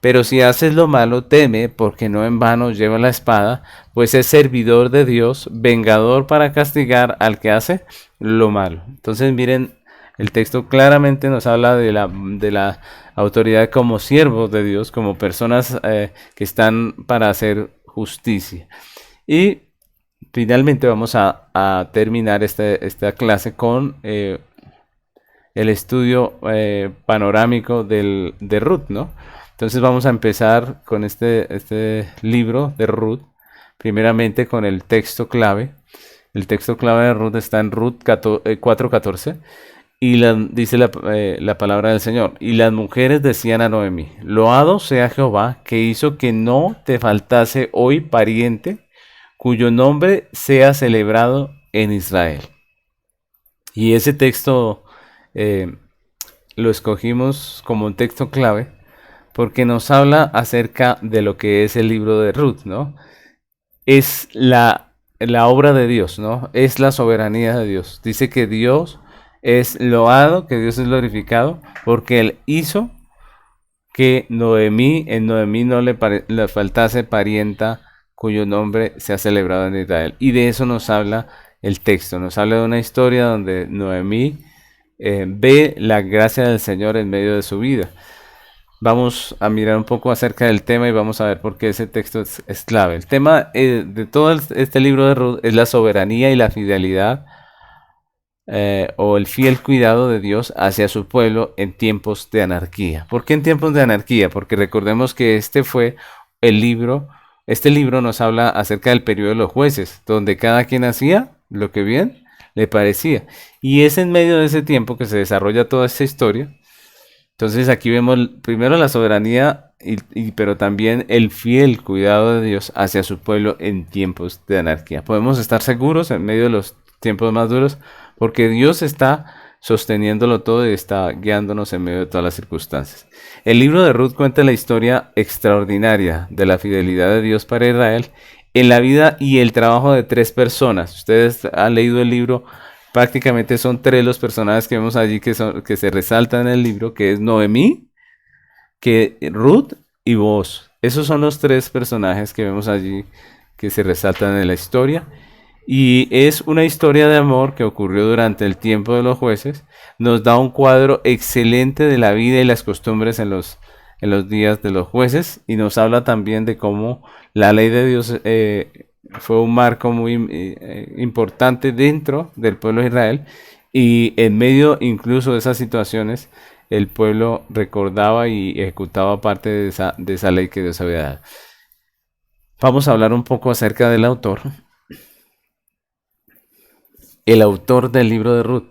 Pero si haces lo malo, teme, porque no en vano lleva la espada, pues es servidor de Dios, vengador para castigar al que hace lo malo. Entonces miren, el texto claramente nos habla de la autoridad como siervos de Dios, como personas que están para hacer justicia. Y finalmente vamos a terminar esta clase con el estudio panorámico de Ruth, ¿no? Entonces vamos a empezar con este libro de Ruth, primeramente con el texto clave. El texto clave de Ruth está en Ruth 4:14 y dice la palabra del Señor. Y las mujeres decían a Noemí, loado sea Jehová, que hizo que no te faltase hoy pariente, cuyo nombre sea celebrado en Israel. Y ese texto lo escogimos como un texto clave porque nos habla acerca de lo que es el libro de Ruth, ¿no? es la obra de Dios, ¿no? Es la soberanía de Dios. Dice que Dios es loado, que Dios es glorificado, porque Él hizo que en Noemí no le faltase parienta cuyo nombre se ha celebrado en Israel. Y de eso nos habla el texto, nos habla de una historia donde Noemí ve la gracia del Señor en medio de su vida. Vamos a mirar un poco acerca del tema y vamos a ver por qué ese texto es clave. El tema de todo este libro de Ruth es la soberanía y la fidelidad o el fiel cuidado de Dios hacia su pueblo en tiempos de anarquía. ¿Por qué en tiempos de anarquía? Porque recordemos que este libro nos habla acerca del periodo de los jueces, donde cada quien hacía lo que bien le parecía. Y es en medio de ese tiempo que se desarrolla toda esta historia. Entonces aquí vemos primero la soberanía, pero también el fiel cuidado de Dios hacia su pueblo en tiempos de anarquía. Podemos estar seguros en medio de los tiempos más duros porque Dios está sosteniéndolo todo y está guiándonos en medio de todas las circunstancias. El libro de Ruth cuenta la historia extraordinaria de la fidelidad de Dios para Israel en la vida y el trabajo de tres personas. Ustedes han leído el libro. Prácticamente son tres los personajes que vemos allí que se resaltan en el libro, que es Noemí, que Ruth y Boaz. Esos son los tres personajes que vemos allí que se resaltan en la historia. Y es una historia de amor que ocurrió durante el tiempo de los jueces. Nos da un cuadro excelente de la vida y las costumbres en los días de los jueces. Y nos habla también de cómo la ley de Dios fue un marco muy importante dentro del pueblo de Israel y en medio incluso de esas situaciones el pueblo recordaba y ejecutaba parte de esa ley que Dios había dado. Vamos a hablar un poco acerca del autor. El autor del libro de Ruth.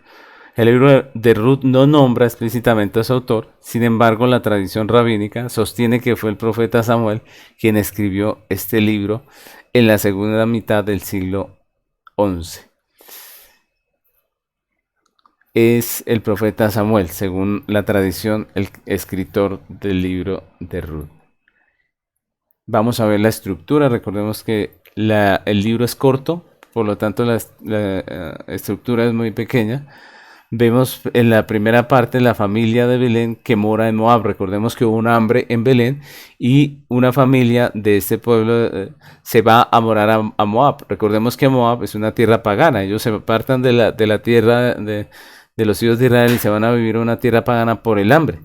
El libro de Ruth no nombra explícitamente a su autor, sin embargo la tradición rabínica sostiene que fue el profeta Samuel quien escribió este libro en la segunda mitad del siglo XI. Es el profeta Samuel, según la tradición, el escritor del libro de Ruth. Vamos a ver la estructura. Recordemos que el libro es corto, por lo tanto la estructura es muy pequeña. Vemos en la primera parte la familia de Belén que mora en Moab. Recordemos que hubo un hambre en Belén y una familia de este pueblo se va a morar a Moab. Recordemos que Moab es una tierra pagana. Ellos se apartan de la tierra de los hijos de Israel y se van a vivir a una tierra pagana por el hambre.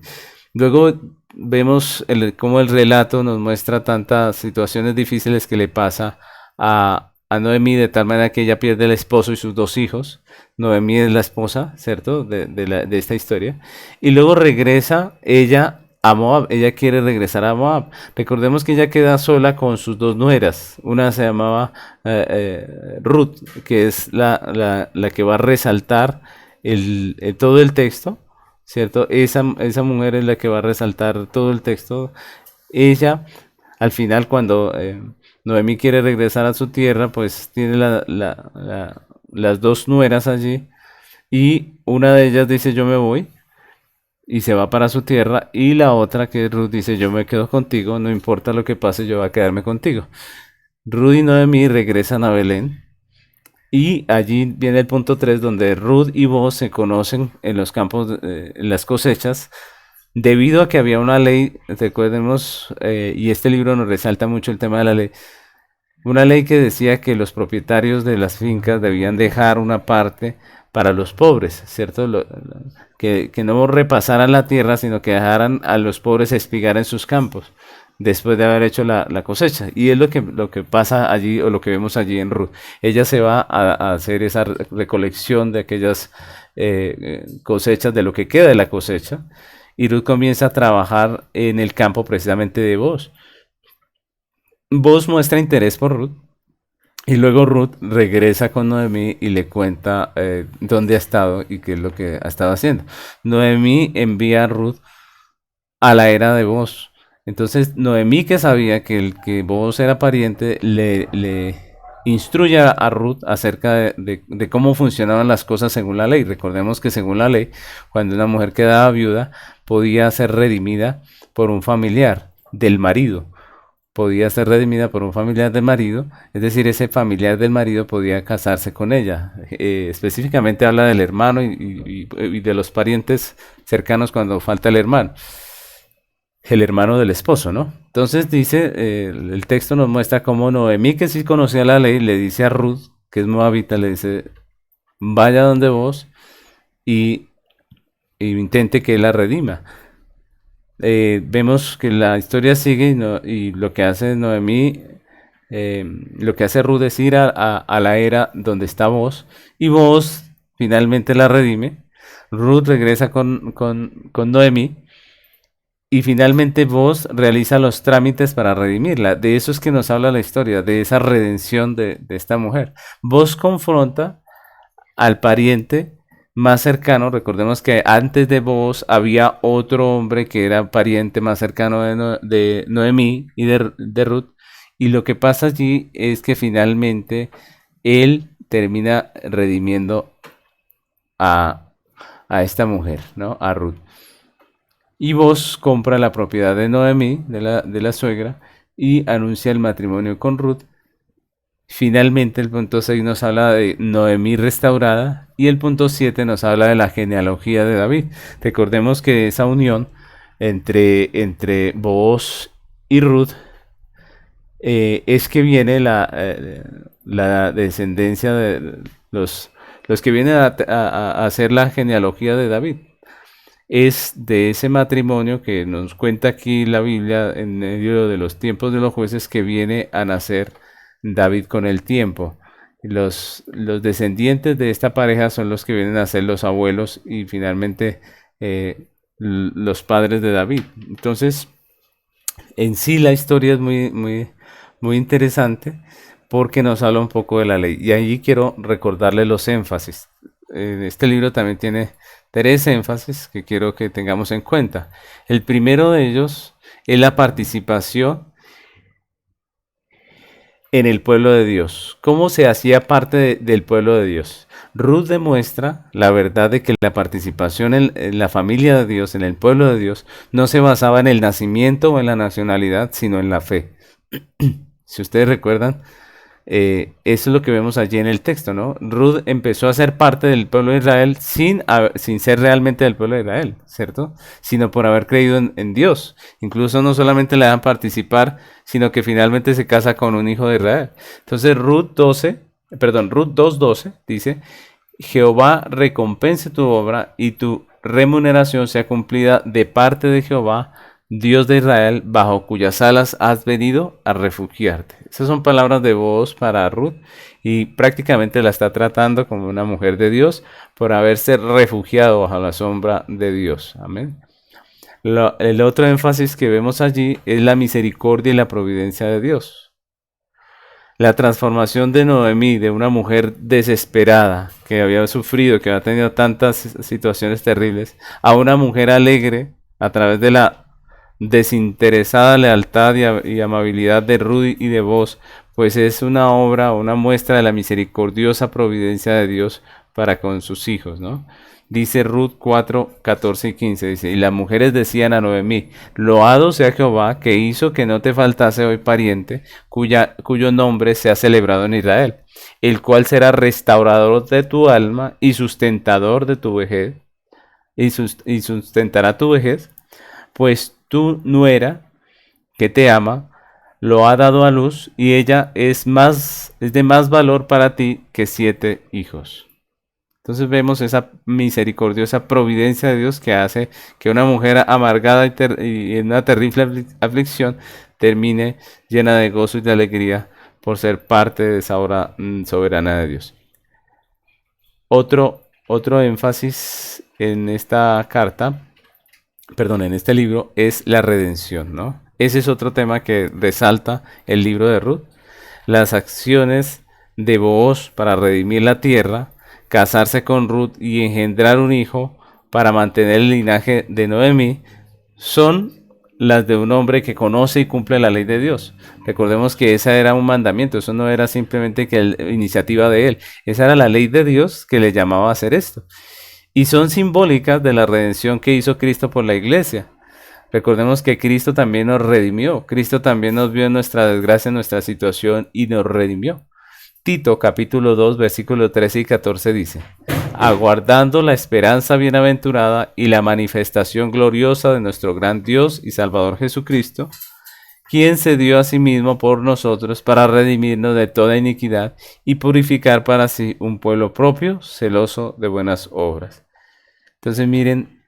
Luego vemos cómo el relato nos muestra tantas situaciones difíciles que le pasa a Noemí, de tal manera que ella pierde el esposo y sus dos hijos. Noemí es la esposa, ¿cierto? De esta historia. Y luego regresa ella a Moab. Ella quiere regresar a Moab. Recordemos que ella queda sola con sus dos nueras. Una se llamaba Ruth, que es la que va a resaltar todo el texto, ¿cierto? Esa mujer es la que va a resaltar todo el texto. Ella, al final, cuando Noemí quiere regresar a su tierra, pues tiene las dos nueras allí y una de ellas dice yo me voy y se va para su tierra y la otra que es Ruth dice yo me quedo contigo, no importa lo que pase, yo voy a quedarme contigo. Ruth y Noemí regresan a Belén y allí viene el punto 3 donde Ruth y Boaz se conocen en los campos, en las cosechas. Debido a que había una ley, recordemos, y este libro nos resalta mucho el tema de la ley, una ley que decía que los propietarios de las fincas debían dejar una parte para los pobres, ¿cierto? Que no repasaran la tierra, sino que dejaran a los pobres espigar en sus campos después de haber hecho la cosecha. Y es lo que pasa allí, o lo que vemos allí en Ruth. Ella se va a hacer esa recolección de aquellas cosechas, de lo que queda de la cosecha. Y Ruth comienza a trabajar en el campo precisamente de Boaz. Boaz muestra interés por Ruth. Y luego Ruth regresa con Noemí y le cuenta dónde ha estado y qué es lo que ha estado haciendo. Noemí envía a Ruth a la era de Boaz. Entonces Noemí, que sabía que Boaz era pariente, le instruye a Ruth acerca de cómo funcionaban las cosas según la ley. Recordemos que según la ley, cuando una mujer quedaba viuda, podía ser redimida por un familiar del marido. podía ser redimida por un familiar del marido, es decir, ese familiar del marido podía casarse con ella. Específicamente habla del hermano y de los parientes cercanos cuando falta el hermano del esposo, ¿no? Entonces dice, el texto nos muestra cómo Noemí, que sí conocía la ley, le dice a Ruth, que es moabita, le dice, vaya donde vos y, y intente que él la redima. Vemos que la historia sigue y lo que hace Noemí, lo que hace Ruth es ir a la era donde está vos y vos finalmente la redime. Ruth regresa con Noemí y finalmente vos realiza los trámites para redimirla. De eso es que nos habla la historia, de esa redención de esta mujer. Vos confronta al pariente más cercano. Recordemos que antes de vos había otro hombre que era pariente más cercano de Noemí y de Ruth. Y lo que pasa allí es que finalmente él termina redimiendo a, a esta mujer, ¿no? A Ruth. Y vos compra la propiedad de Noemí, de la suegra, y anuncia el matrimonio con Ruth. Finalmente el punto 6 nos habla de Noemí restaurada y el punto 7 nos habla de la genealogía de David. Recordemos que esa unión entre Booz y Ruth es que viene la descendencia de los que vienen a hacer la genealogía de David. Es de ese matrimonio que nos cuenta aquí la Biblia en medio de los tiempos de los jueces que viene a nacer David con el tiempo. Los descendientes de esta pareja son los que vienen a ser los abuelos y finalmente los padres de David. Entonces, en sí la historia es muy interesante porque nos habla un poco de la ley. Y allí quiero recordarle los énfasis. Este libro también tiene 3 énfasis que quiero que tengamos en cuenta. El primero de ellos es la participación en el pueblo de Dios. ¿Cómo se hacía parte del pueblo de Dios? Ruth demuestra la verdad de que la participación en la familia de Dios, en el pueblo de Dios, no se basaba en el nacimiento o en la nacionalidad, sino en la fe. Si ustedes recuerdan, eso es lo que vemos allí en el texto, ¿no? Ruth empezó a ser parte del pueblo de Israel sin ser realmente del pueblo de Israel, ¿cierto? Sino por haber creído en Dios. Incluso no solamente le dan participar, sino que finalmente se casa con un hijo de Israel. Entonces Ruth 2:12 dice, Jehová recompense tu obra y tu remuneración sea cumplida de parte de Jehová, Dios de Israel, bajo cuyas alas has venido a refugiarte. Esas son palabras de voz para Ruth y prácticamente la está tratando como una mujer de Dios por haberse refugiado bajo la sombra de Dios. Amén. El otro énfasis que vemos allí es la misericordia y la providencia de Dios. La transformación de Noemí, de una mujer desesperada, que había sufrido, que había tenido tantas situaciones terribles, a una mujer alegre a través de la desinteresada lealtad y amabilidad de Ruth y de Booz, pues es una obra, una muestra de la misericordiosa providencia de Dios para con sus hijos, ¿no? Dice Ruth 4:14 y 15, dice, y las mujeres decían a Noemí, loado sea Jehová, que hizo que no te faltase hoy pariente, cuyo nombre sea celebrado en Israel, el cual será restaurador de tu alma y sustentador de tu vejez, y sustentará tu vejez, pues tu nuera, que te ama, lo ha dado a luz, y ella es de más valor para ti que 7 hijos. Entonces vemos esa misericordiosa providencia de Dios que hace que una mujer amargada y en una terrible aflicción termine llena de gozo y de alegría por ser parte de esa obra soberana de Dios. Otro énfasis en esta carta, en este libro, es la redención, ¿no? Ese es otro tema que resalta el libro de Ruth. Las acciones de Booz para redimir la tierra, casarse con Ruth y engendrar un hijo para mantener el linaje de Noemí, son las de un hombre que conoce y cumple la ley de Dios. Recordemos que esa era un mandamiento, eso no era simplemente iniciativa de él, esa era la ley de Dios que le llamaba a hacer esto. Y son simbólicas de la redención que hizo Cristo por la iglesia. Recordemos que Cristo también nos redimió. Cristo también nos vio en nuestra desgracia, en nuestra situación y nos redimió. Tito capítulo 2 versículos 13 y 14 dice: aguardando la esperanza bienaventurada y la manifestación gloriosa de nuestro gran Dios y Salvador Jesucristo, quien se dio a sí mismo por nosotros para redimirnos de toda iniquidad y purificar para sí un pueblo propio, celoso de buenas obras. Entonces miren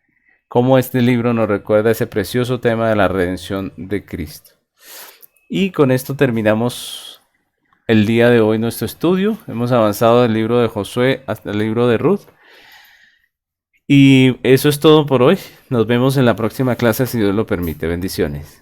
cómo este libro nos recuerda ese precioso tema de la redención de Cristo. Y con esto terminamos el día de hoy nuestro estudio. Hemos avanzado del libro de Josué hasta el libro de Ruth. Y eso es todo por hoy. Nos vemos en la próxima clase si Dios lo permite. Bendiciones.